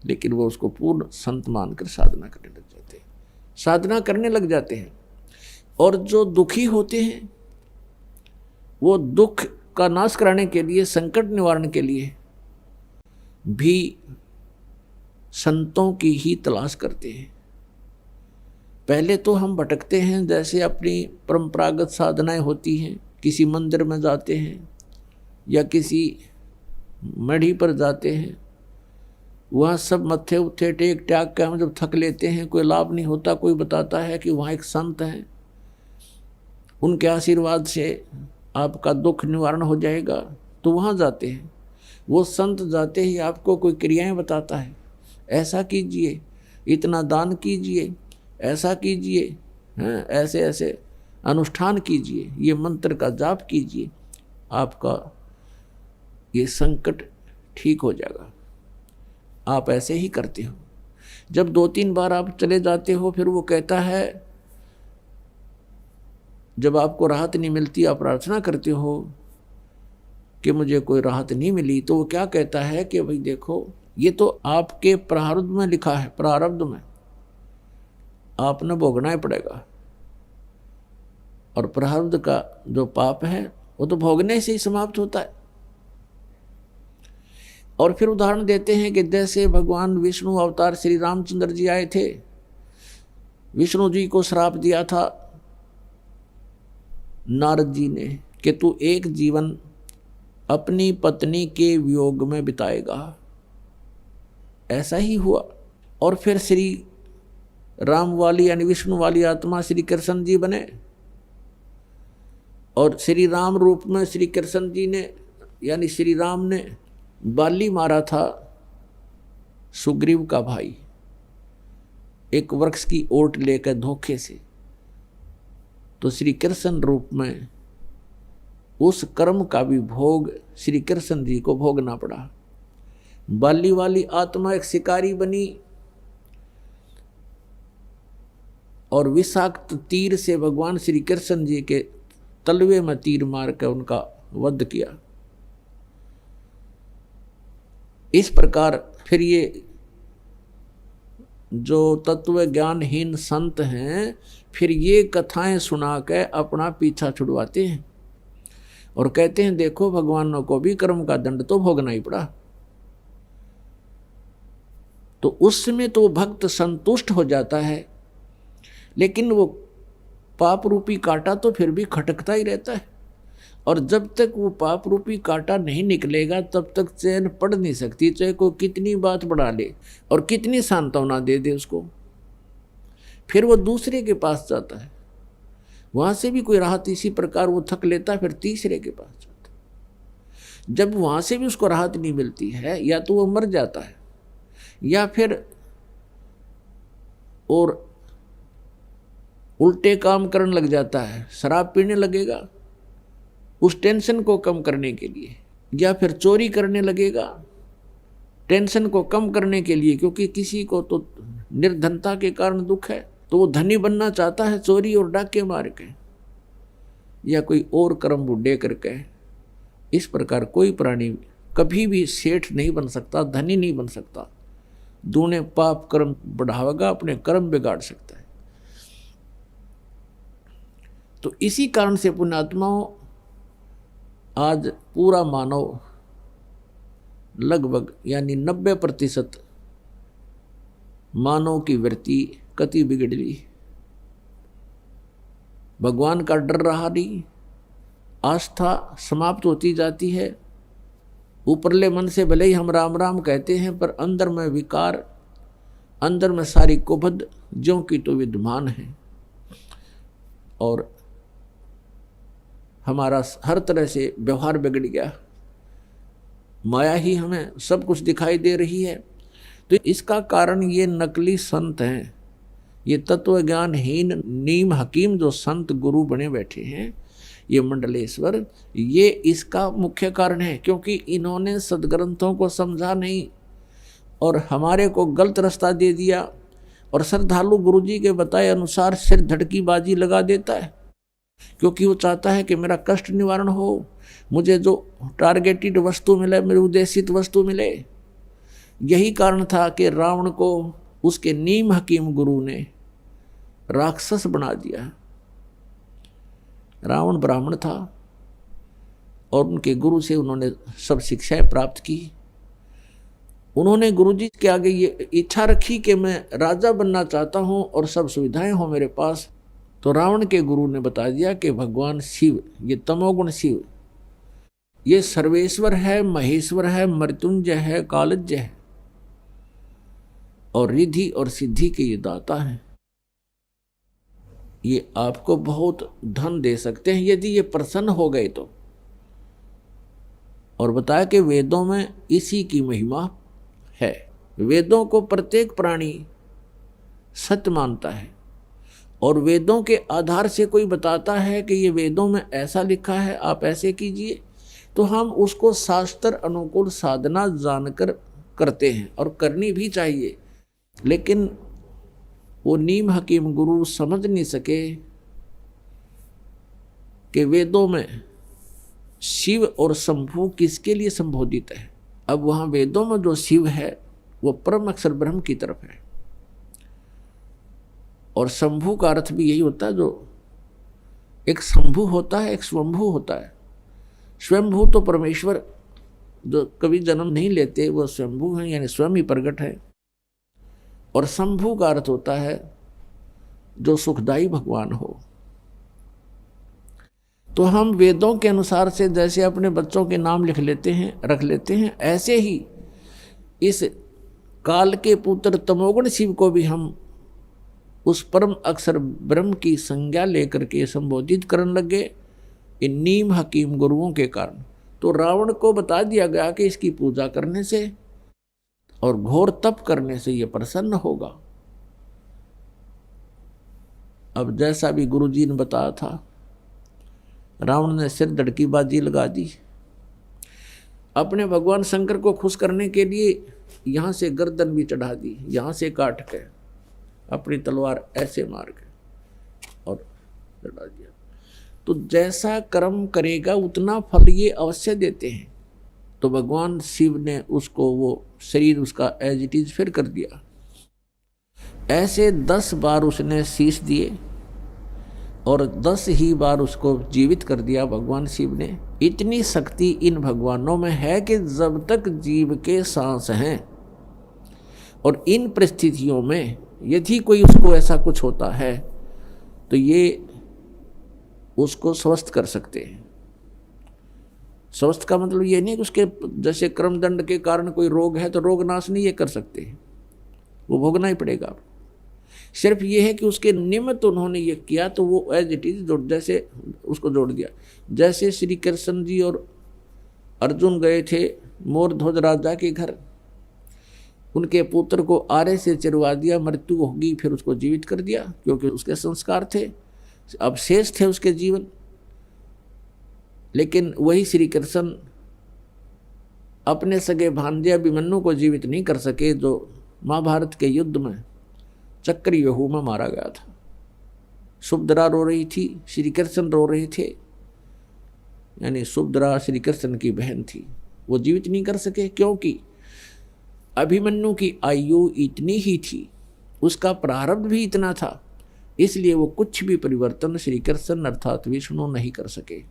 लेकिन वो उसको पूर्ण संत मानकर साधना करने लग जाते हैं, साधना करने लग जाते हैं। और जो दुखी होते हैं, वो दुख का नाश कराने के लिए, संकट निवारण के लिए भी संतों की ही तलाश करते हैं। पहले तो हम भटकते हैं, जैसे अपनी परंपरागत साधनाएं होती हैं, किसी मंदिर में जाते हैं या किसी मढ़ी पर जाते हैं, वहाँ सब मत्थे उत्थे टेक टाक के हम जब थक लेते हैं, कोई लाभ नहीं होता। कोई बताता है कि वहाँ एक संत हैं, उनके आशीर्वाद से आपका दुख निवारण हो जाएगा, तो वहाँ जाते हैं। वो संत जाते ही आपको कोई क्रियाएं बताता है, ऐसा कीजिए, इतना दान कीजिए, ऐसा कीजिए, ऐसे ऐसे अनुष्ठान कीजिए, ये मंत्र का जाप कीजिए, आपका ये संकट ठीक हो जाएगा। आप ऐसे ही करते हो। जब 2-3 बार आप चले जाते हो, फिर वो कहता है, जब आपको राहत नहीं मिलती, आप प्रार्थना करते हो कि मुझे कोई राहत नहीं मिली, तो वो क्या कहता है कि भाई देखो, ये तो आपके प्रारब्ध में लिखा है, प्रारब्ध में आपने भोगना ही पड़ेगा, और प्रारब्ध का जो पाप है वो तो भोगने से ही समाप्त होता है। और फिर उदाहरण देते हैं कि जैसे भगवान विष्णु अवतार श्री रामचंद्र जी आए थे, विष्णु जी को श्राप दिया था नारद जी ने कि तू एक जीवन अपनी पत्नी के वियोग में बिताएगा। ऐसा ही हुआ। और फिर श्री राम वाली यानी विष्णु वाली आत्मा श्री कृष्ण जी बने और श्री राम रूप में श्री कृष्ण जी ने यानी श्री राम ने बाली मारा था सुग्रीव का भाई, एक वृक्ष की ओट लेकर धोखे से। तो श्री कृष्ण रूप में उस कर्म का भी भोग श्री कृष्ण जी को भोगना पड़ा। बाली वाली आत्मा एक शिकारी बनी और विषाक्त तीर से भगवान श्री कृष्ण जी के तलवे में तीर मार कर उनका वध किया। इस प्रकार फिर ये जो तत्व ज्ञानहीन संत हैं फिर ये कथाएं सुना कर अपना पीछा छुड़वाते हैं और कहते हैं देखो भगवानों को भी कर्म का दंड तो भोगना ही पड़ा। तो उस समय तो भक्त संतुष्ट हो जाता है, लेकिन वो पाप रूपी कांटा तो फिर भी खटकता ही रहता है और जब तक वो पाप रूपी कांटा नहीं निकलेगा तब तक चैन पड़ नहीं सकती, चाहे कोई कितनी बात बढ़ा ले और कितनी सांत्वना दे दे उसको। फिर वो दूसरे के पास जाता है, वहां से भी कोई राहत इसी प्रकार वो थक लेता है, फिर तीसरे के पास जाता है। जब वहां से भी उसको राहत नहीं मिलती है या तो वो मर जाता है या फिर और उल्टे काम करने लग जाता है, शराब पीने लगेगा उस टेंशन को कम करने के लिए, या फिर चोरी करने लगेगा टेंशन को कम करने के लिए, क्योंकि किसी को तो निर्धनता के कारण दुख है तो वो धनी बनना चाहता है चोरी और डाके मार के या कोई और कर्म बुढ़े करके। इस प्रकार कोई प्राणी कभी भी सेठ नहीं बन सकता, धनी नहीं बन सकता, दूने पाप कर्म बढ़ावेगा, अपने कर्म बिगाड़ सकता है। तो इसी कारण से पुण्यात्माओं आज पूरा मानव लगभग यानी 90% मानव की वृत्ति कति बिगड़ी, भगवान का डर रहा नहीं, आस्था समाप्त होती जाती है। ऊपरले मन से भले ही हम राम राम कहते हैं पर अंदर में विकार, अंदर में सारी कुबद ज्यों की तो विद्यमान है और हमारा हर तरह से व्यवहार बिगड़ गया। माया ही हमें सब कुछ दिखाई दे रही है। तो इसका कारण ये नकली संत हैं, ये तत्व ज्ञानहीन नीम हकीम जो संत गुरु बने बैठे हैं, ये मंडलेश्वर, ये इसका मुख्य कारण है। क्योंकि इन्होंने सदग्रंथों को समझा नहीं और हमारे को गलत रास्ता दे दिया और श्रद्धालु गुरुजी के बताए अनुसार सिर धड़की बाजी लगा देता है, क्योंकि वो चाहता है कि मेरा कष्ट निवारण हो, मुझे जो टारगेटेड वस्तु मिले, मेरी उद्देशित वस्तु मिले। यही कारण था कि रावण को उसके नीम हकीम गुरु ने राक्षस बना दिया। रावण ब्राह्मण था और उनके गुरु से उन्होंने सब शिक्षाएं प्राप्त की। उन्होंने गुरुजी के आगे ये इच्छा रखी कि मैं राजा बनना चाहता हूं और सब सुविधाएं हो मेरे पास। तो रावण के गुरु ने बता दिया कि भगवान शिव, ये तमोगुण शिव, ये सर्वेश्वर है, महेश्वर है, मृत्युंजय है, कालज्ञ है और रिद्धि और सिद्धि के ये दाता हैं। ये आपको बहुत धन दे सकते हैं यदि ये प्रसन्न हो गए तो। और बताया कि वेदों में इसी की महिमा है। वेदों को प्रत्येक प्राणी सत्य मानता है और वेदों के आधार से कोई बताता है कि ये वेदों में ऐसा लिखा है, आप ऐसे कीजिए, तो हम उसको शास्त्र अनुकूल साधना जानकर करते हैं और करनी भी चाहिए। लेकिन वो नीम हकीम गुरु समझ नहीं सके कि वेदों में शिव और शंभु किसके लिए संबोधित है। अब वहाँ वेदों में जो शिव है वो परम अक्षर ब्रह्म की तरफ है और शंभु का अर्थ भी यही होता है, जो एक शंभु होता है एक स्वयंभू होता है। स्वयंभू तो परमेश्वर जो कभी जन्म नहीं लेते वो स्वयंभू हैं, यानी स्वयं ही प्रकट है। और शंभु का अर्थ होता है जो सुखदाई भगवान हो। तो हम वेदों के अनुसार से जैसे अपने बच्चों के नाम लिख लेते हैं, रख लेते हैं, ऐसे ही इस काल के पुत्र तमोगुण शिव को भी हम उस परम अक्षर ब्रह्म की संज्ञा लेकर के संबोधित करने लगे इन नीम हकीम गुरुओं के कारण। तो रावण को बता दिया गया कि इसकी पूजा करने से और घोर तप करने से यह प्रसन्न होगा। अब जैसा भी गुरुजी ने बताया था, रावण ने सिर धड़की बाजी लगा दी। अपने भगवान शंकर को खुश करने के लिए यहां से गर्दन भी चढ़ा दी, यहां से काट के अपनी तलवार ऐसे मार के और चढ़ा दिया। तो जैसा कर्म करेगा उतना फल ये अवश्य देते हैं। तो भगवान शिव ने उसको वो शरीर उसका एज इट इज फिर कर दिया। ऐसे 10 बार उसने शीश दिए और 10 ही बार उसको जीवित कर दिया भगवान शिव ने। इतनी शक्ति इन भगवानों में है कि जब तक जीव के सांस हैं और इन परिस्थितियों में यदि कोई उसको ऐसा कुछ होता है तो ये उसको स्वस्थ कर सकते हैं। स्वस्थ का मतलब ये नहीं कि उसके जैसे कर्मदंड के कारण कोई रोग है तो रोग नाश नहीं ये कर सकते, वो भोगना ही पड़ेगा। सिर्फ ये है कि उसके निमित्त उन्होंने ये किया तो वो एज इट इज जैसे उसको जोड़ दिया। जैसे श्री कृष्ण जी और अर्जुन गए थे मोरध्वज राजा के घर, उनके पुत्र को आरे से चिरवा दिया, मृत्यु होगी, फिर उसको जीवित कर दिया क्योंकि उसके संस्कार थे, अब शेष थे उसके जीवन। लेकिन वही श्री कृष्ण अपने सगे भांजे अभिमन्यु को जीवित नहीं कर सके, जो महाभारत के युद्ध में चक्रव्यूह में मारा गया था। सुभद्रा रो रही थी, श्री कृष्ण रो रहे थे, यानी सुभद्रा श्री कृष्ण की बहन थी, वो जीवित नहीं कर सके क्योंकि अभिमन्यु की आयु इतनी ही थी, उसका प्रारब्ध भी इतना था, इसलिए वो कुछ भी परिवर्तन श्री कृष्ण अर्थात विष्णु नहीं कर सके।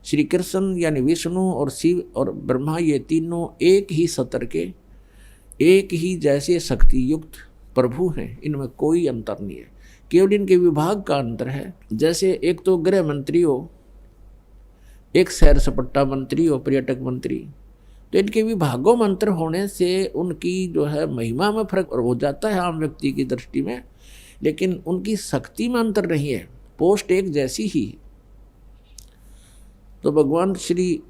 श्री कृष्ण यानी विष्णु और शिव और ब्रह्मा ये तीनों एक ही सतर के, एक ही जैसे शक्ति युक्त प्रभु हैं, इनमें कोई अंतर नहीं है, केवल इनके विभाग का अंतर है। जैसे एक तो गृह मंत्री हो, एक सैर सपट्टा मंत्री हो, पर्यटक मंत्री, तो इनके विभागों में अंतर होने से उनकी जो है महिमा में फर्क हो जाता है आम व्यक्ति की दृष्टि में, लेकिन उनकी शक्ति में अंतर नहीं है, पोस्ट एक जैसी ही। तो भगवान श्री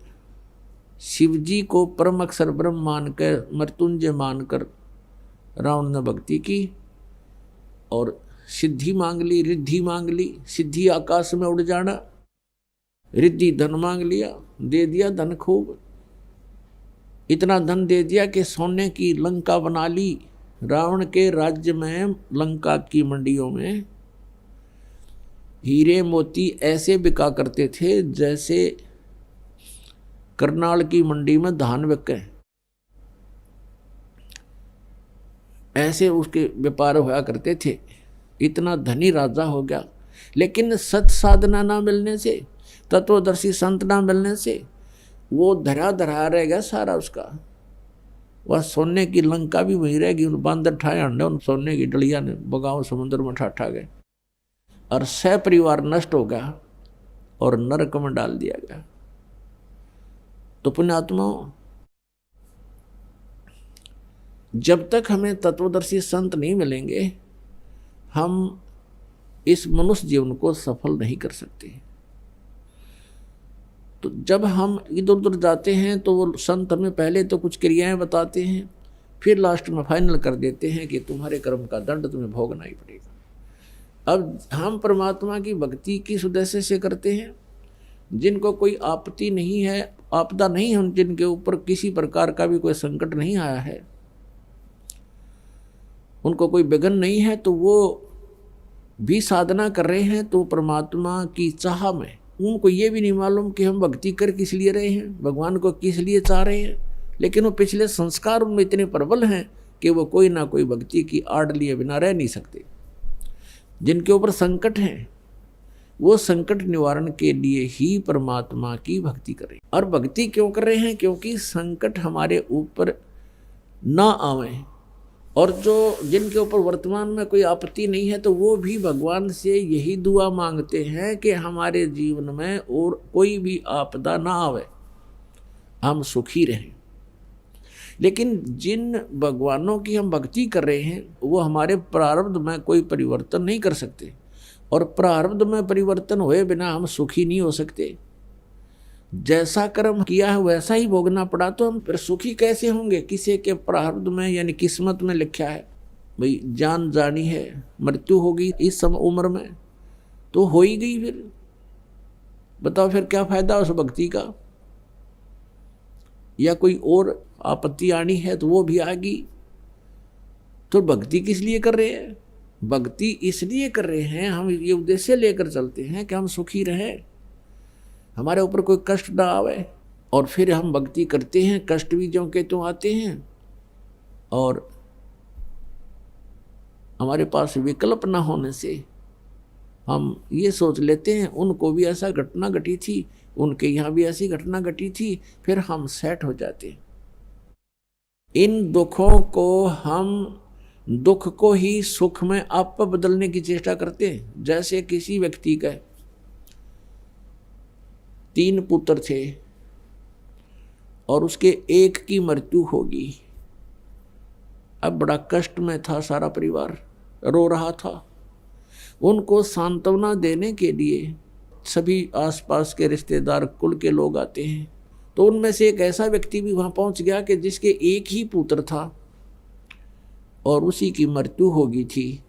शिव जी को परम अक्षर ब्रह्म मानकर, मृत्युंजय मानकर रावण ने भक्ति की और सिद्धि मांग ली, रिद्धि मांग ली। सिद्धि आकाश में उड़ जाना, रिद्धि धन मांग लिया, दे दिया धन खूब, इतना धन दे दिया कि सोने की लंका बना ली। रावण के राज्य में लंका की मंडियों में हीरे मोती ऐसे बिका करते थे जैसे करनाल की मंडी में धान बिके, ऐसे उसके व्यापार हुआ करते थे। इतना धनी राजा हो गया, लेकिन सत साधना ना मिलने से, तत्वदर्शी संत ना मिलने से वो धरा धरा रह गया सारा उसका। वह सोने की लंका भी वहीं रहेगी, उन बांदर ठाए अंडे, उन सोने की डलिया ने बगाओ समुद्र में ठा गए और सह परिवार नष्ट हो गया और नरक में डाल दिया गया। तो पुण्यात्माओं, जब तक हमें तत्वदर्शी संत नहीं मिलेंगे हम इस मनुष्य जीवन को सफल नहीं कर सकते। तो जब हम इधर उधर जाते हैं तो वो संत हमें पहले तो कुछ क्रियाएं बताते हैं, फिर लास्ट में फाइनल कर देते हैं कि तुम्हारे कर्म का दंड तुम्हें भोगना ही पड़ेगा। अब हम परमात्मा की भक्ति किस उद्देश्य से करते हैं? जिनको कोई आपत्ति नहीं है, आपदा नहीं है, जिनके ऊपर किसी प्रकार का भी कोई संकट नहीं आया है, उनको कोई विघ्न नहीं है, तो वो भी साधना कर रहे हैं। तो परमात्मा की चाह में उनको ये भी नहीं मालूम कि हम भक्ति कर किस लिए रहे हैं, भगवान को किस लिए चाह रहे हैं, लेकिन वो पिछले संस्कार उनमें इतने प्रबल हैं कि वो कोई ना कोई भक्ति की आड़ लिए बिना रह नहीं सकते। जिनके ऊपर संकट हैं वो संकट निवारण के लिए ही परमात्मा की भक्ति करें। और भक्ति क्यों कर रहे हैं? क्योंकि संकट हमारे ऊपर ना आवे, और जो जिनके ऊपर वर्तमान में कोई आपत्ति नहीं है तो वो भी भगवान से यही दुआ मांगते हैं कि हमारे जीवन में और कोई भी आपदा ना आवे, हम सुखी रहें। लेकिन जिन भगवानों की हम भक्ति कर रहे हैं वो हमारे प्रारब्ध में कोई परिवर्तन नहीं कर सकते, और प्रारब्ध में परिवर्तन हुए बिना हम सुखी नहीं हो सकते। जैसा कर्म किया है वैसा ही भोगना पड़ा, तो हम फिर सुखी कैसे होंगे? किसी के प्रारब्ध में यानी किस्मत में लिखा है भाई जान जानी है, मृत्यु होगी इस उम्र में, तो हो ही गई। फिर बताओ फिर क्या फायदा उस भक्ति का? या कोई और आपत्ति आनी है तो वो भी आ गई। तो भक्ति किस लिए कर रहे हैं? भक्ति इसलिए कर रहे हैं, हम ये उद्देश्य लेकर चलते हैं कि हम सुखी रहें, हमारे ऊपर कोई कष्ट ना आवे। और फिर हम भक्ति करते हैं, कष्ट भी ज्यों के त्यों आते हैं, और हमारे पास विकल्प ना होने से हम ये सोच लेते हैं उनको भी ऐसा घटना घटी थी, उनके यहाँ भी ऐसी घटना घटी थी, फिर हम सेट हो जाते हैं। इन दुखों को हम दुख को ही सुख में आप बदलने की चेष्टा करते हैं। जैसे किसी व्यक्ति का 3 पुत्र थे और उसके एक की मृत्यु होगी। अब बड़ा कष्ट में था, सारा परिवार रो रहा था। उनको सांत्वना देने के लिए सभी आसपास के रिश्तेदार कुल के लोग आते हैं। तो उनमें से एक ऐसा व्यक्ति भी वहां पहुंच गया कि जिसके एक ही पुत्र था और उसी की मृत्यु होगी थी।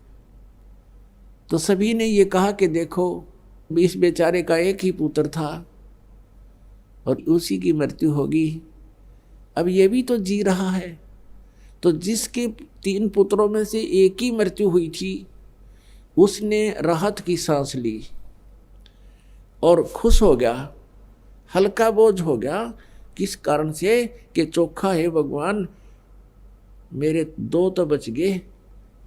तो सभी ने ये कहा कि देखो इस बेचारे का एक ही पुत्र था और उसी की मृत्यु होगी, अब ये भी तो जी रहा है। तो जिसके 3 पुत्रों में से एक ही मृत्यु हुई थी उसने राहत की सांस ली और खुश हो गया, हल्का बोझ हो गया। किस कारण से? कि चोखा है भगवान, मेरे 2 तो बच गए,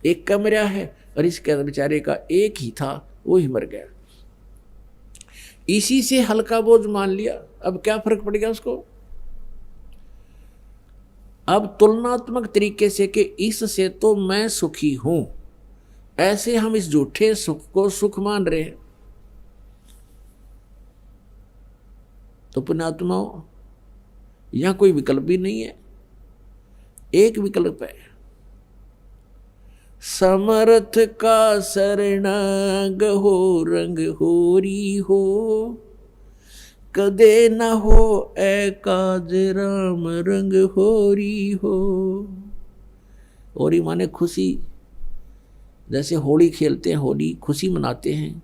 एक का मरा है और इसके बेचारे का एक ही था वो ही मर गया। इसी से हल्का बोझ मान लिया। अब क्या फर्क पड़ गया उसको? अब तुलनात्मक तरीके से कि इससे तो मैं सुखी हूं, ऐसे हम इस झूठे सुख को सुख मान रहे हैं। तो पुण्यात्माओं, यहां कोई विकल्प भी नहीं है, एक विकल्प है। समर्थ का शरणागत हो रंग होरी हो, कदे न हो एकाज राम रंग होरी हो। होरी माने खुशी। जैसे होली खेलते हैं, होली खुशी मनाते हैं।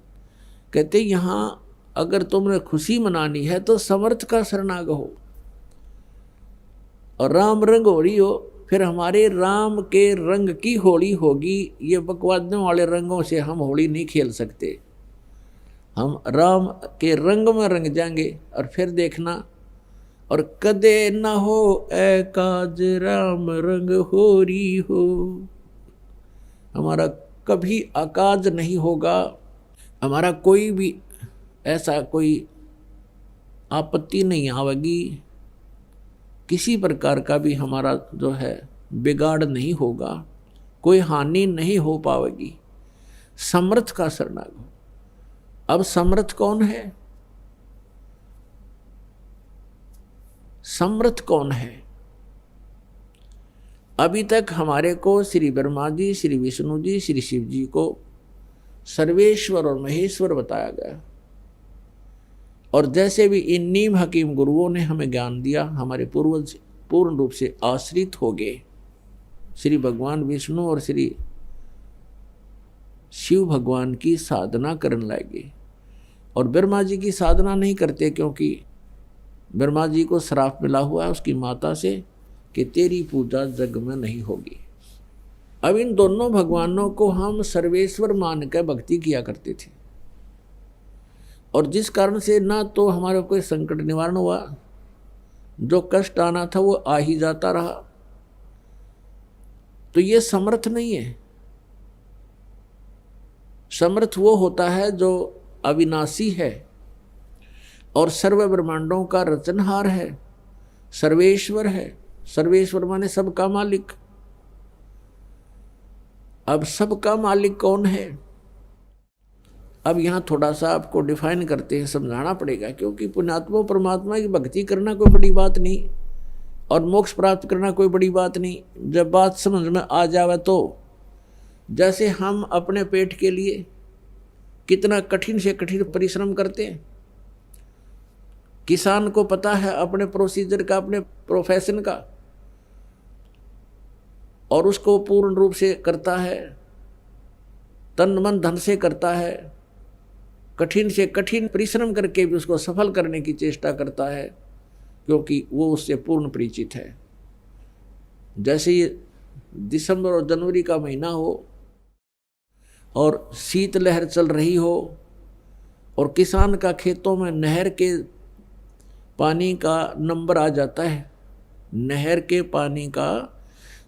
कहते यहाँ अगर तुमने खुशी मनानी है तो समर्थ का शरणागत हो और राम रंग होली हो। फिर हमारे राम के रंग की होली होगी। ये बकवादों वाले रंगों से हम होली नहीं खेल सकते। हम राम के रंग में रंग जाएंगे और फिर देखना। और कदे न हो एकाज राम रंग होरी हो, हमारा कभी अकाज नहीं होगा, हमारा कोई भी ऐसा कोई आपत्ति नहीं आवेगी, किसी प्रकार का भी हमारा जो है बिगाड़ नहीं होगा, कोई हानि नहीं हो पाएगी। समर्थ का शरणागत। अब समर्थ कौन है? समर्थ कौन है? अभी तक हमारे को श्री ब्रह्मा जी, श्री विष्णु जी, श्री शिव जी को सर्वेश्वर और महेश्वर बताया गया। और जैसे भी इन नीम हकीम गुरुओं ने हमें ज्ञान दिया, हमारे पूर्वज पूर्ण रूप से आश्रित हो गए। श्री भगवान विष्णु और श्री शिव भगवान की साधना करने लगे। और ब्रह्मा जी की साधना नहीं करते, क्योंकि ब्रह्मा जी को श्राप मिला हुआ है उसकी माता से कि तेरी पूजा जग में नहीं होगी। अब इन दोनों भगवानों को हम सर्वेश्वर मान कर भक्ति किया करते थे, और जिस कारण से ना तो हमारे कोई संकट निवारण हुआ, जो कष्ट आना था वो आ ही जाता रहा। तो ये समर्थ नहीं है। समर्थ वो होता है जो अविनाशी है और सर्व ब्रह्मांडों का रचनहार है, सर्वेश्वर है। सर्वेश्वर माने सबका मालिक। अब सबका मालिक कौन है? अब यहाँ थोड़ा सा आपको डिफाइन करते हैं, समझाना पड़ेगा, क्योंकि पुण्यात्मा परमात्मा की भक्ति करना कोई बड़ी बात नहीं और मोक्ष प्राप्त करना कोई बड़ी बात नहीं। जब बात समझ में आ जावे तो जैसे हम अपने पेट के लिए कितना कठिन से कठिन परिश्रम करते हैं, किसान को पता है अपने प्रोसीजर का, अपने प्रोफेशन का, और उसको पूर्ण रूप से करता है, तन मन धन से करता है, कठिन से कठिन परिश्रम करके भी उसको सफल करने की चेष्टा करता है, क्योंकि वो उससे पूर्ण परिचित है। जैसे ये दिसंबर और जनवरी का महीना हो और शीतलहर चल रही हो और किसान का खेतों में नहर के पानी का नंबर आ जाता है, नहर के पानी का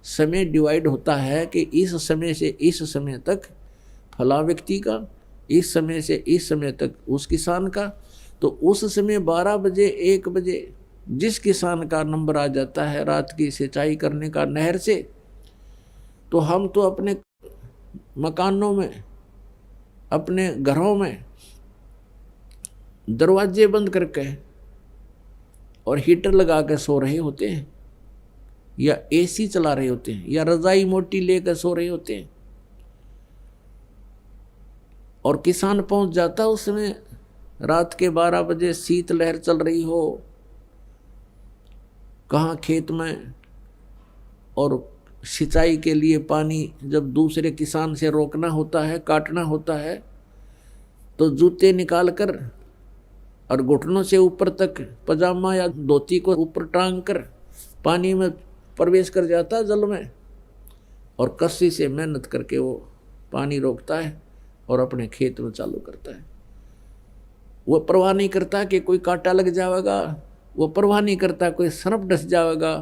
समय डिवाइड होता है कि इस समय से इस समय तक फला व्यक्ति का, इस समय से इस समय तक उस किसान का, तो उस समय 12 बजे 1 बजे जिस किसान का नंबर आ जाता है रात की सिंचाई करने का नहर से, तो हम तो अपने मकानों में, अपने घरों में दरवाजे बंद करके और हीटर लगा के सो रहे होते हैं, या एसी चला रहे होते हैं, या रजाई मोटी लेकर सो रहे होते हैं। और किसान पहुंच जाता उसमें रात के 12 बजे, शीतलहर चल रही हो कहाँ खेत में, और सिंचाई के लिए पानी जब दूसरे किसान से रोकना होता है, काटना होता है, तो जूते निकाल कर और घुटनों से ऊपर तक पजामा या धोती को ऊपर टांग कर पानी में प्रवेश कर जाता है जल में, और कस्सी से मेहनत करके वो पानी रोकता है और अपने खेत में चालू करता है। वो परवाह नहीं करता कि कोई कांटा लग जाएगा, वो परवाह नहीं करता कोई सर्प डस जाएगा,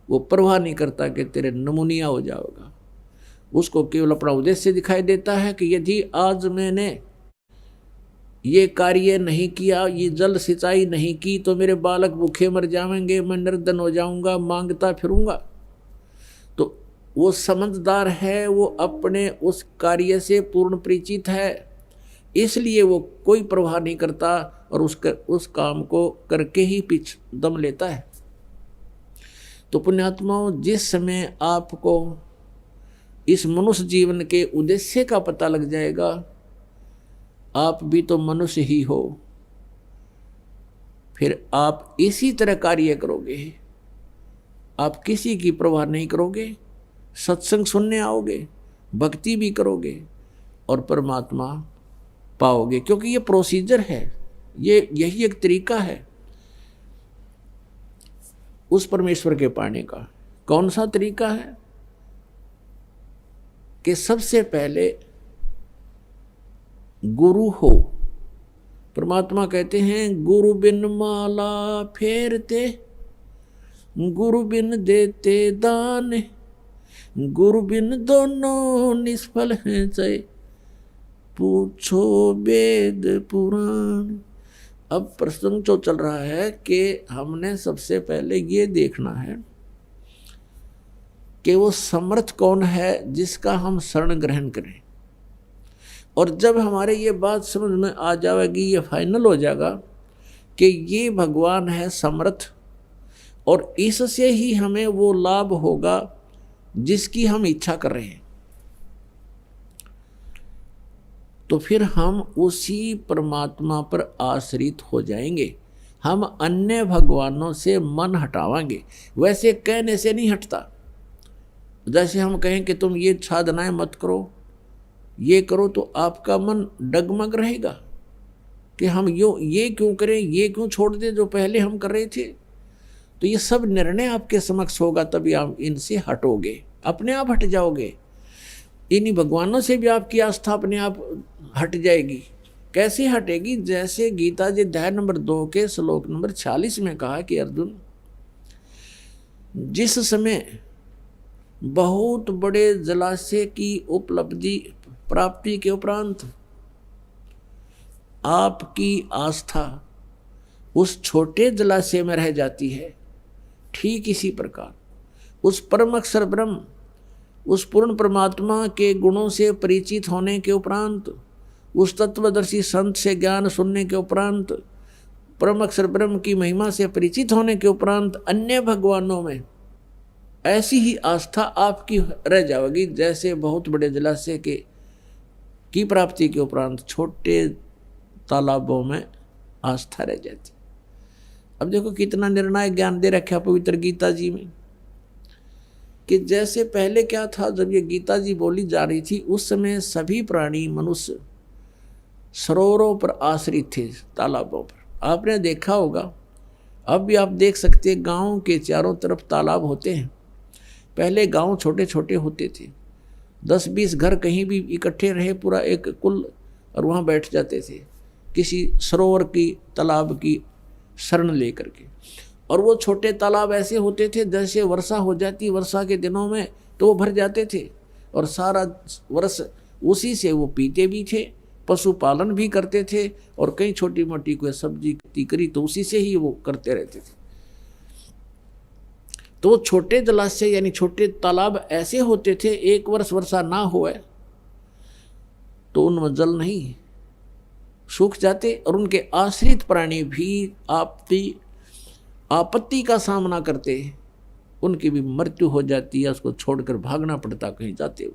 वो परवाह नहीं करता कि तेरे नमूनिया हो जाएगा। उसको केवल अपना उद्देश्य दिखाई देता है कि यदि आज मैंने ये कार्य नहीं किया, ये जल सिंचाई नहीं की, तो मेरे बालक भूखे मर जाएंगे, मैं निर्धन हो जाऊंगा, मांगता फिरूंगा। तो वो समझदार है, वो अपने उस कार्य से पूर्ण परिचित है, इसलिए वो कोई परवाह नहीं करता और उस काम को करके ही पीछ दम लेता है। तो पुण्यात्माओं, जिस समय आपको इस मनुष्य जीवन के उद्देश्य का पता लग जाएगा, आप भी तो मनुष्य ही हो, फिर आप इसी तरह कार्य करोगे। आप किसी की परवाह नहीं करोगे, सत्संग सुनने आओगे, भक्ति भी करोगे और परमात्मा पाओगे, क्योंकि ये प्रोसीजर है, यही एक तरीका है उस परमेश्वर के पाने का। कौन सा तरीका है? कि सबसे पहले गुरु हो। परमात्मा कहते हैं, गुरु बिन माला फेरते, गुरु बिन देते दान, गुरु बिन दोनों निष्फल हैं चाहे पूछो वेद पुराण। अब प्रसंग जो चल रहा है कि हमने सबसे पहले ये देखना है कि वो समर्थ कौन है जिसका हम शरण ग्रहण करें। और जब हमारे ये बात समझ में आ जाएगी, ये फाइनल हो जाएगा कि ये भगवान है समर्थ, और इससे ही हमें वो लाभ होगा जिसकी हम इच्छा कर रहे हैं, तो फिर हम उसी परमात्मा पर आश्रित हो जाएंगे। हम अन्य भगवानों से मन हटावांगे। वैसे कहने से नहीं हटता। जैसे हम कहें कि तुम ये साधनाएं मत करो, ये करो, तो आपका मन डगमग रहेगा कि हम ये क्यों करें, ये क्यों छोड़ दें जो पहले हम कर रहे थे। तो ये सब निर्णय आपके समक्ष होगा, तभी आप इनसे हटोगे, अपने आप हट जाओगे। इन्हीं भगवानों से भी आपकी आस्था अपने आप हट जाएगी। कैसे हटेगी? जैसे गीता जी अध्याय नंबर 2 के श्लोक नंबर 46 में कहा कि अर्जुन, जिस समय बहुत बड़े जलाशय की उपलब्धि प्राप्ति के उपरांत आपकी आस्था उस छोटे जलाशय में रह जाती है, ठीक इसी प्रकार उस परम अक्षर ब्रह्म, उस पूर्ण परमात्मा के गुणों से परिचित होने के उपरांत, उस तत्वदर्शी संत से ज्ञान सुनने के उपरांत, परम अक्षर ब्रह्म की महिमा से परिचित होने के उपरांत अन्य भगवानों में ऐसी ही आस्था आपकी रह जाएगी जैसे बहुत बड़े जलाशय की प्राप्ति के उपरांत छोटे तालाबों में आस्था रह जाती। अब देखो कितना निर्णायक ज्ञान दे रखा पवित्र गीता जी में, कि जैसे पहले क्या था, जब ये गीता जी बोली जा रही थी उस समय सभी प्राणी मनुष्य सरोवरों पर आश्रित थे, तालाबों पर। आपने देखा होगा, अब भी आप देख सकते हैं, गाँव के चारों तरफ तालाब होते हैं। पहले गांव छोटे छोटे होते थे, 10-20 घर कहीं भी इकट्ठे रहे पूरा एक कुल, और वहाँ बैठ जाते थे किसी सरोवर की तालाब की शरण लेकर के। और वो छोटे तालाब ऐसे होते थे जैसे वर्षा हो जाती, वर्षा के दिनों में तो वो भर जाते थे और सारा वर्ष उसी से वो पीते भी थे, पशुपालन भी करते थे, और कहीं छोटी मोटी कोई सब्जी खेती करी तो उसी से ही वो करते रहते थे। तो छोटे जलाशय यानी छोटे तालाब ऐसे होते थे, एक वर्ष वर्षा ना होए तो उनमें जल नहीं, सूख जाते, और उनके आश्रित प्राणी भी आपत्ति का सामना करते, उनकी भी मृत्यु हो जाती है, उसको छोड़कर भागना पड़ता कहीं जाते हो।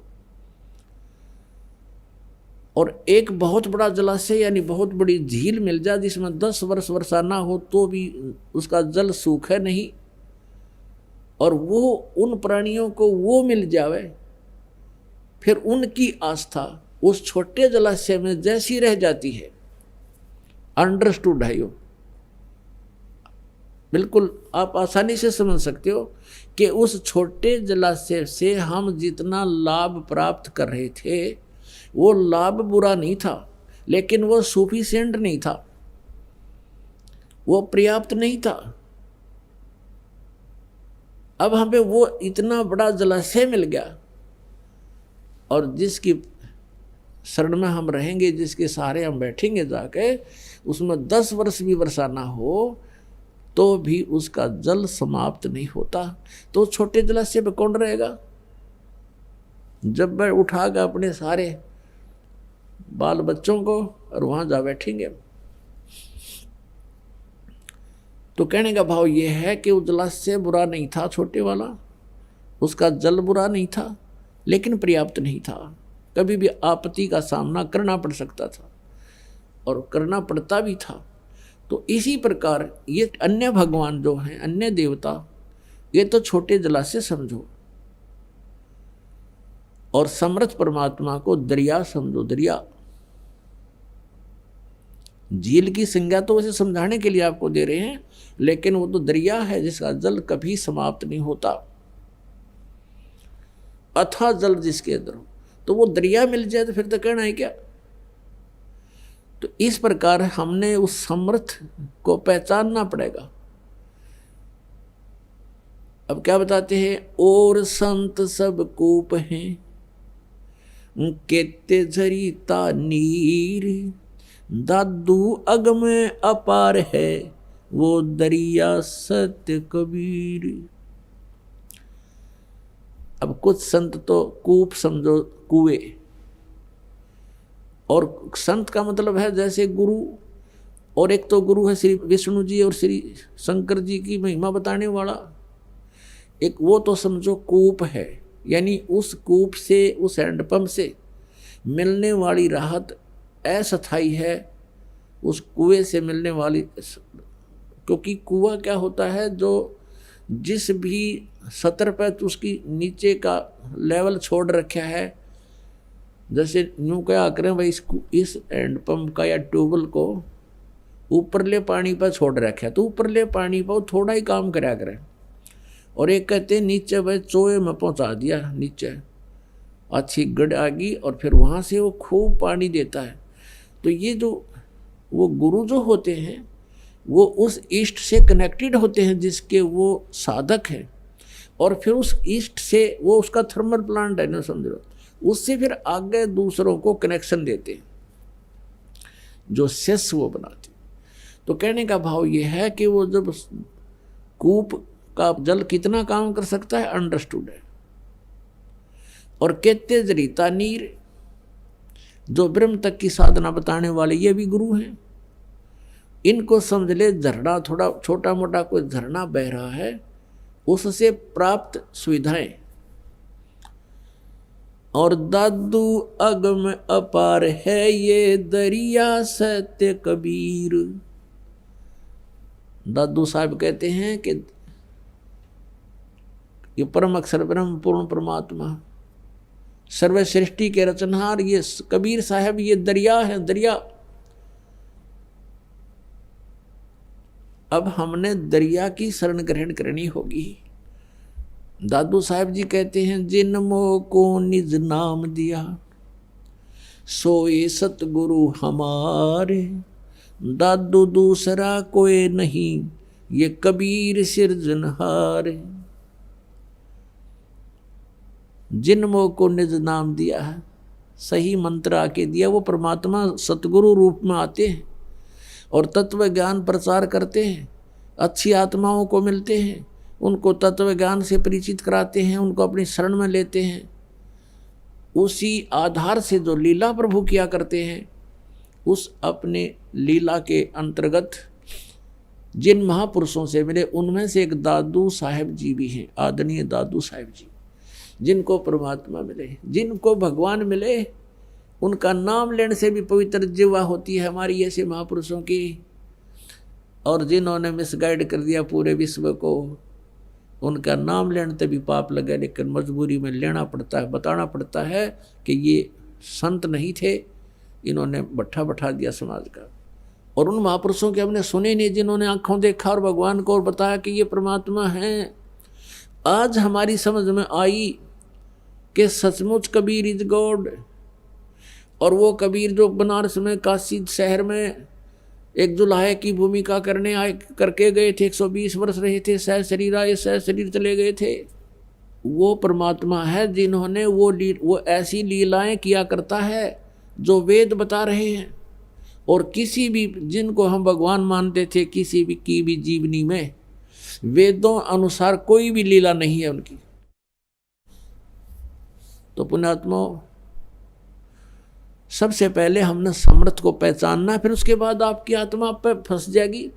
और एक बहुत बड़ा जलाशय यानी बहुत बड़ी झील मिल जाए जिसमें 10 वर्ष वर्षा ना हो तो भी उसका जल सूखे नहीं, और वो उन प्राणियों को वो मिल जावे, फिर उनकी आस्था उस छोटे जलाशय में जैसी रह जाती है। अंडरस्टूड है यो, बिल्कुल आप आसानी से समझ सकते हो कि उस छोटे जलाशय से हम जितना लाभ प्राप्त कर रहे थे वो लाभ बुरा नहीं था, लेकिन वो सफिशिएंट नहीं था, वो पर्याप्त नहीं था। अब हमें वो इतना बड़ा जलाशय मिल गया, और जिसकी शरण में हम रहेंगे, जिसके सहारे हम बैठेंगे जाके, उसमें 10 वर्ष भी वर्षा ना हो तो भी उसका जल समाप्त नहीं होता। तो छोटे जलाशय पे कौन रहेगा? जब वह उठागा अपने सारे बाल बच्चों को और वहां जा बैठेंगे। तो कहने का भाव यह है कि वो जलाशय बुरा नहीं था छोटे वाला, उसका जल बुरा नहीं था, लेकिन पर्याप्त नहीं था। कभी भी आपत्ति का सामना करना पड़ सकता था और करना पड़ता भी था। तो इसी प्रकार ये अन्य भगवान जो हैं, अन्य देवता, ये तो छोटे जलाशय समझो, और समर्थ परमात्मा को दरिया समझो। दरिया, झील की संज्ञा तो वैसे समझाने के लिए आपको दे रहे हैं, लेकिन वो तो दरिया है जिसका जल कभी समाप्त नहीं होता। अथाह जल जिसके अंदर हो, तो वो दरिया मिल जाए तो फिर तो कहना है क्या। तो इस प्रकार हमने उस समर्थ को पहचानना पड़ेगा। अब क्या बताते हैं? और संत सब कूप हैं, केते झरीता नीर, दादू अगम अपार है, वो दरिया सत्य कबीर। अब कुछ संत तो कूप समझो, कुएं, और संत का मतलब है जैसे गुरु, और एक तो गुरु है श्री विष्णु जी और श्री शंकर जी की महिमा बताने वाला, एक वो तो समझो कूप है, यानी उस कूप से, उस हैंडपंप से मिलने वाली राहत अस्थायी है, उस कुएं से मिलने वाली। क्योंकि कुआं क्या होता है, जो जिस भी सतर पर उसकी नीचे का लेवल छोड़ रखा है, जैसे यूँ क्या करें भाई, इस हैंडपंप का या ट्यूबवेल को ऊपरले पानी पर छोड़ रखा है, तो ऊपरले पानी पर थोड़ा ही काम करा करें, और एक कहते हैं नीचे भाई चोए में पहुंचा दिया, नीचे अच्छी गड़ आ गई, और फिर वहाँ से वो खूब पानी देता है। तो ये जो वो गुरु जो होते हैं वो उस ईष्ट से कनेक्टेड होते हैं जिसके वो साधक हैं, और फिर उस ईष्ट से वो उसका थर्मल प्लांट है ना, समझ लो, उससे फिर आगे दूसरों को कनेक्शन देते हैं। जो शेष वो बनाती। तो कहने का भाव ये है कि वो जब कूप का जल कितना काम कर सकता है अंडरस्टूड है। और कहते जरीता नीर, जो ब्रह्म तक की साधना बताने वाले ये भी गुरु हैं। इनको समझ ले, झरना थोड़ा छोटा मोटा कोई झरना बह रहा है, उससे प्राप्त सुविधाएं। और दादू अगम अपार है ये दरिया सत्य कबीर। दादू साहब कहते हैं कि ये परम अक्षर ब्रह्म पूर्ण परमात्मा सर्व सृष्टि के रचनहार ये कबीर साहब ये दरिया है, दरिया। अब हमने दरिया की शरण ग्रहण करनी होगी। दादू साहब जी कहते हैं, जिन मोह को निज नाम दिया सोए सतगुरु हमारे, दादू दूसरा कोई नहीं ये कबीर सिरजनहार। जिन मोह को निज नाम दिया है, सही मंत्र आके दिया, वो परमात्मा सतगुरु रूप में आते हैं और तत्व ज्ञान प्रचार करते हैं, अच्छी आत्माओं को मिलते हैं, उनको तत्व ज्ञान से परिचित कराते हैं, उनको अपनी शरण में लेते हैं। उसी आधार से जो लीला प्रभु किया करते हैं, उस अपने लीला के अंतर्गत जिन महापुरुषों से मिले, उनमें से एक दादू साहेब जी भी हैं, आदरणीय दादू साहेब जी, जिनको परमात्मा मिले, जिनको भगवान मिले, उनका नाम लेने से भी पवित्र जीवा होती है हमारी ऐसे महापुरुषों की। और जिन्होंने मिसगाइड कर दिया पूरे विश्व को, उनका नाम लेने से भी पाप लगा, लेकिन मजबूरी में लेना पड़ता है, बताना पड़ता है कि ये संत नहीं थे, इन्होंने भट्ठा बैठा दिया समाज का। और उन महापुरुषों के हमने सुने नहीं जिन्होंने आंखों देखा और भगवान को और बताया कि ये परमात्मा हैं। आज हमारी समझ में आई कि सचमुच कबीर इज गॉड। और वो कबीर जो बनारस में काशी शहर में एक जुलाहे की भूमिका करने आए करके गए थे, 120 वर्ष रहे थे, सह शरीर आए सह शरीर चले गए थे, वो परमात्मा है जिन्होंने वो ऐसी लीलाएं किया करता है जो वेद बता रहे हैं। और किसी भी जिनको हम भगवान मानते थे, किसी भी की भी जीवनी में वेदों अनुसार कोई भी लीला नहीं है उनकी। तो पुण्यात्मा, सबसे पहले हमने समर्थ को पहचानना, फिर उसके बाद आपकी आत्मा आप पे फंस जाएगी,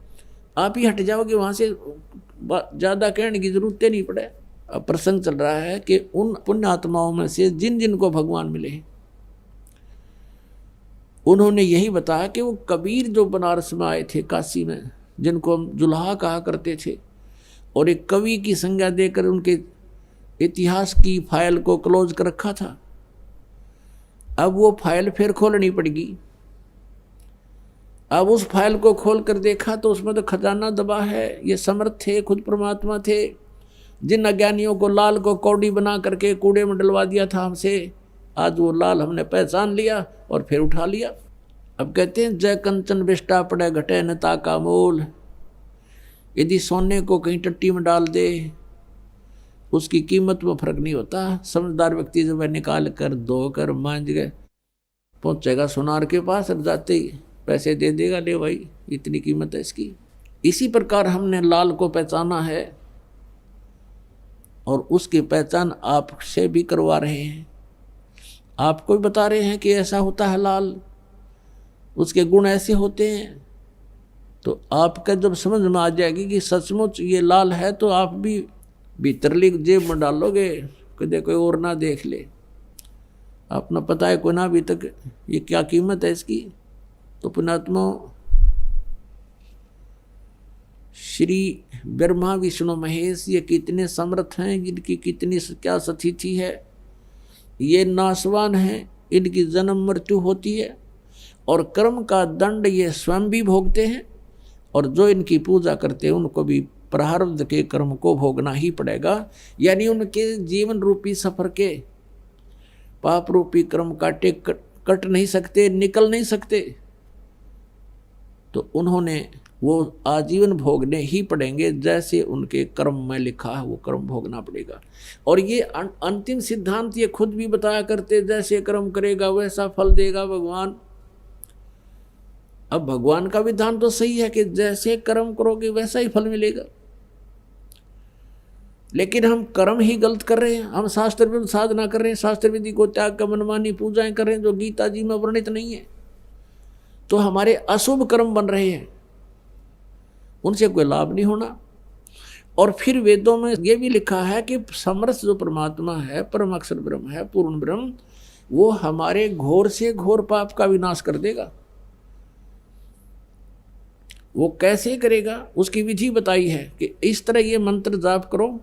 आप ही हट जाओगे वहां से, ज़्यादा कहने की जरूरत नहीं पड़े। अब प्रसंग चल रहा है कि उन पुण्य आत्माओं में से जिन जिनको भगवान मिले, उन्होंने यही बताया कि वो कबीर जो बनारस में आए थे काशी में, जिनको हम जुल्हा कहा करते थे, और एक कवि की संज्ञा देकर उनके इतिहास की फाइल को क्लोज कर रखा था। अब वो फाइल फिर खोलनी पड़ेगी। अब उस फाइल को खोल कर देखा तो उसमें तो खजाना दबा है। ये समर्थ थे, खुद परमात्मा थे, जिन अज्ञानियों को लाल को कौड़ी बना करके कूड़े में डलवा दिया था हमसे, आज वो लाल हमने पहचान लिया और फिर उठा लिया। अब कहते हैं, जय कंचन बिष्टा पड़े घटे नता का मोल। यदि सोने को कहीं टट्टी में डाल दे, उसकी कीमत में फर्क नहीं होता। समझदार व्यक्ति जब निकाल कर धो कर मांझ गए पहुंचेगा सुनार के पास, और जाते ही पैसे दे देगा, ले भाई इतनी कीमत है इसकी। इसी प्रकार हमने लाल को पहचाना है और उसकी पहचान आपसे भी करवा रहे हैं, आपको भी बता रहे हैं कि ऐसा होता है लाल, उसके गुण ऐसे होते हैं। तो आपका जब समझ में आ जाएगी कि सचमुच ये लाल है, तो आप भी भीतरली जेब में डालोगे कदे कोई और ना देख ले, अपना पता है कोई ना अभी तक ये क्या कीमत है इसकी। तो पुण्यात्मा, श्री ब्रह्मा विष्णु महेश ये कितने समर्थ हैं, जिनकी कितनी क्या सतिथि है, ये नाशवान हैं, इनकी जन्म मृत्यु होती है और कर्म का दंड ये स्वयं भी भोगते हैं, और जो इनकी पूजा करते हैं उनको भी प्रारब्ध के कर्म को भोगना ही पड़ेगा। यानी उनके जीवन रूपी सफर के पाप रूपी कर्म काटे कट नहीं सकते, निकल नहीं सकते, तो उन्होंने वो आजीवन भोगने ही पड़ेंगे। जैसे उनके कर्म में लिखा है वो कर्म भोगना पड़ेगा। और ये अंतिम सिद्धांत ये खुद भी बताया करते, जैसे कर्म करेगा वैसा फल देगा भगवान। अब भगवान का विधान तो सही है कि जैसे कर्म करोगे वैसा ही फल मिलेगा, लेकिन हम कर्म ही गलत कर रहे हैं। हम शास्त्र विरुद्ध साधना कर रहे हैं, शास्त्र विधि को त्याग कर मनमानी पूजाएं कर रहे हैं जो गीता जी में वर्णित नहीं है, तो हमारे अशुभ कर्म बन रहे हैं, उनसे कोई लाभ नहीं होना। और फिर वेदों में यह भी लिखा है कि समर्थ जो परमात्मा है, परम अक्षर ब्रह्म है, पूर्ण ब्रह्म, वो हमारे घोर से घोर पाप का विनाश कर देगा। वो कैसे करेगा उसकी विधि बताई है कि इस तरह ये मंत्र जाप करो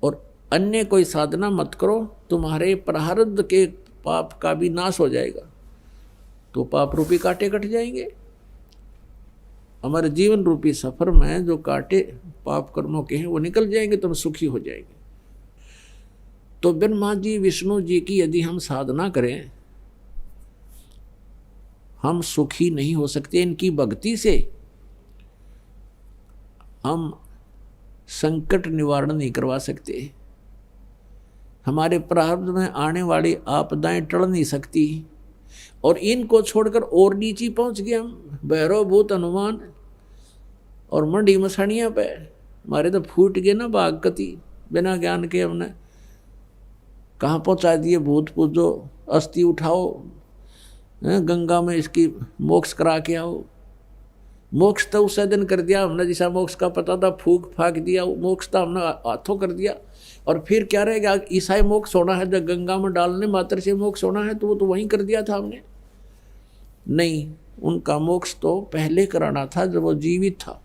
और अन्य कोई साधना मत करो, तुम्हारे प्रारब्ध के पाप का भी नाश हो जाएगा, तो पाप रूपी कांटे कट जाएंगे। हमारे जीवन रूपी सफर में जो कांटे पाप कर्मों के हैं वो निकल जाएंगे, तो हम सुखी हो जाएंगे। तो ब्रह्मा जी विष्णु जी की यदि हम साधना करें, हम सुखी नहीं हो सकते। इनकी भक्ति से हम संकट निवारण नहीं करवा सकते, हमारे प्रारब्ध में आने वाली आपदाएं टल नहीं सकती। और इनको छोड़कर और नीचे पहुंच गए हम, भैरव भूत हनुमान और मंडी मसानिया पे हमारे तो फूट गए ना भाग कति, बिना ज्ञान के हमने कहाँ पहुंचा दिए। भूत पूजो, अस्थि उठाओ, गंगा में इसकी मोक्ष करा के आओ। मोक्ष तो उस दिन कर दिया हमने, जैसा मोक्ष का पता था फूक फाक दिया, मोक्ष तो हमने हाथों कर दिया। और फिर क्या रहेगा, ईसाई मोक्ष होना है जब गंगा में डालने मात्र से मोक्ष होना है, तो वो तो वहीं कर दिया था हमने। नहीं, उनका मोक्ष तो पहले कराना था जब वो जीवित था।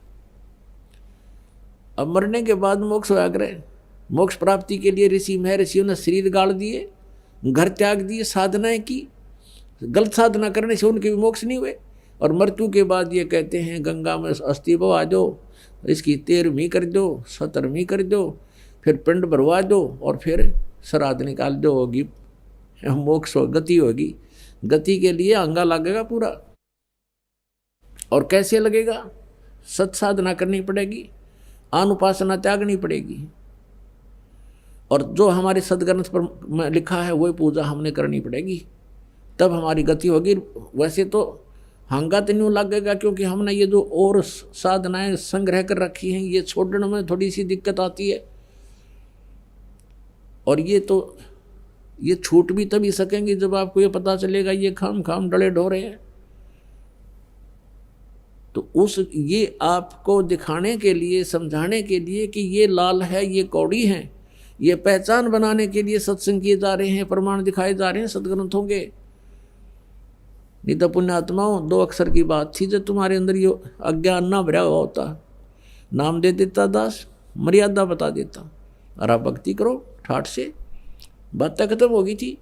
अब मरने के बाद मोक्ष होया करे। मोक्ष प्राप्ति के लिए ऋषि महर्षियों ने शरीर गाड़ दिए, घर त्याग दिए, साधनाएं की। गलत साधना करने से उनके भी मोक्ष नहीं हुए। और मृत्यु के बाद ये कहते हैं गंगा में अस्थि बहा दो, इसकी 13वीं कर दो, 17वीं कर दो, फिर पिंड भरवा दो और फिर श्राद्ध निकाल दो, होगी मोक्ष, गति होगी। गति के लिए अंगा लगेगा पूरा। और कैसे लगेगा? सत साधना करनी पड़ेगी, अनुपासना त्यागनी पड़ेगी, और जो हमारे सदग्रंथ पर लिखा है वही पूजा हमने करनी पड़ेगी, तब हमारी गति होगी। वैसे तो हंगा तो नहीं लगेगा, क्योंकि हमने ये जो और साधनाएं संग्रह कर रखी हैं, ये छोड़ने में थोड़ी सी दिक्कत आती है। और ये छूट भी तभी सकेंगे जब आपको ये पता चलेगा ये खाम डले ढोरे हैं। तो ये आपको दिखाने के लिए, समझाने के लिए कि ये लाल है, ये कौड़ी है, ये पहचान बनाने के लिए सत्संग किए जा रहे हैं, प्रमाण दिखाए जा रहे हैं सदग्रंथों के। नहीं तो पुण्यात्माओं, 2 अक्षर की बात थी, जब तुम्हारे अंदर ये अज्ञान ना भरा हुआ होता, नाम दे देता दास, मर्यादा बता देता, और आप भक्ति करो ठाठ से, बात तक खत्म होगी थी।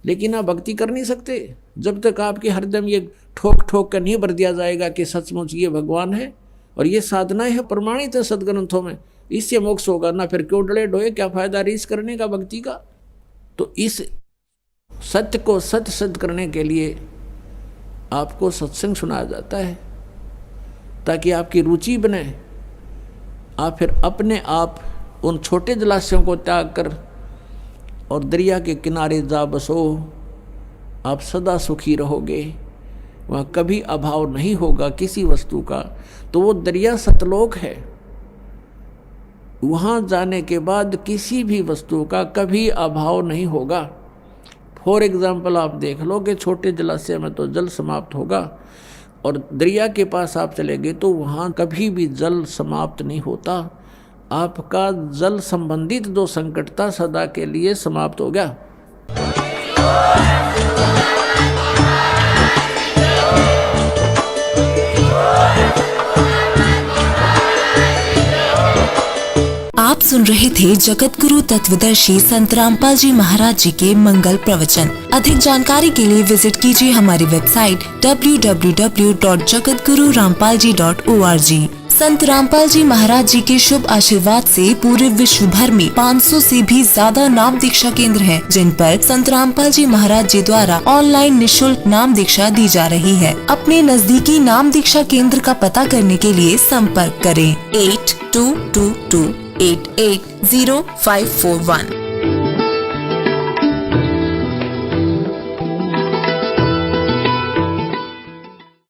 लेकिन आप भक्ति कर नहीं सकते जब तक आपके हरदम ये ठोक ठोक कर नहीं भर दिया जाएगा कि सचमुच ये भगवान है और ये साधनाएं है, प्रमाणित है सदग्रंथों में, इससे मोक्ष होगा ना। फिर क्यों डले ढोए, क्या फायदा रीस करने का भक्ति का। तो इस सत्य को सत्य करने के लिए आपको सत्संग सुनाया जाता है, ताकि आपकी रुचि बने। आप फिर अपने आप उन छोटे जलाशयों को त्याग कर और दरिया के किनारे जा बसो, आप सदा सुखी रहोगे, वहाँ कभी अभाव नहीं होगा किसी वस्तु का। तो वो दरिया सतलोक है, वहाँ जाने के बाद किसी भी वस्तु का कभी अभाव नहीं होगा। फॉर एग्जाम्पल आप देख लो कि छोटे जलाशय में तो जल समाप्त होगा, और दरिया के पास आप चले गए तो वहाँ कभी भी जल समाप्त नहीं होता। आपका जल संबंधित जो संकट था सदा के लिए समाप्त हो गया। आप सुन रहे थे जगत गुरु तत्वदर्शी संत रामपाल जी महाराज जी के मंगल प्रवचन। अधिक जानकारी के लिए विजिट कीजिए हमारी वेबसाइट www.jagatgururampalji.org। संत रामपाल जी महाराज जी के शुभ आशीर्वाद से पूरे विश्व भर में 500 से भी ज्यादा नाम दीक्षा केंद्र हैं, जिन पर संत रामपाल जी महाराज जी द्वारा ऑनलाइन निशुल्क नाम दीक्षा दी जा रही है। अपने नजदीकी नाम दीक्षा केंद्र का पता करने के लिए संपर्क करें 8222880541।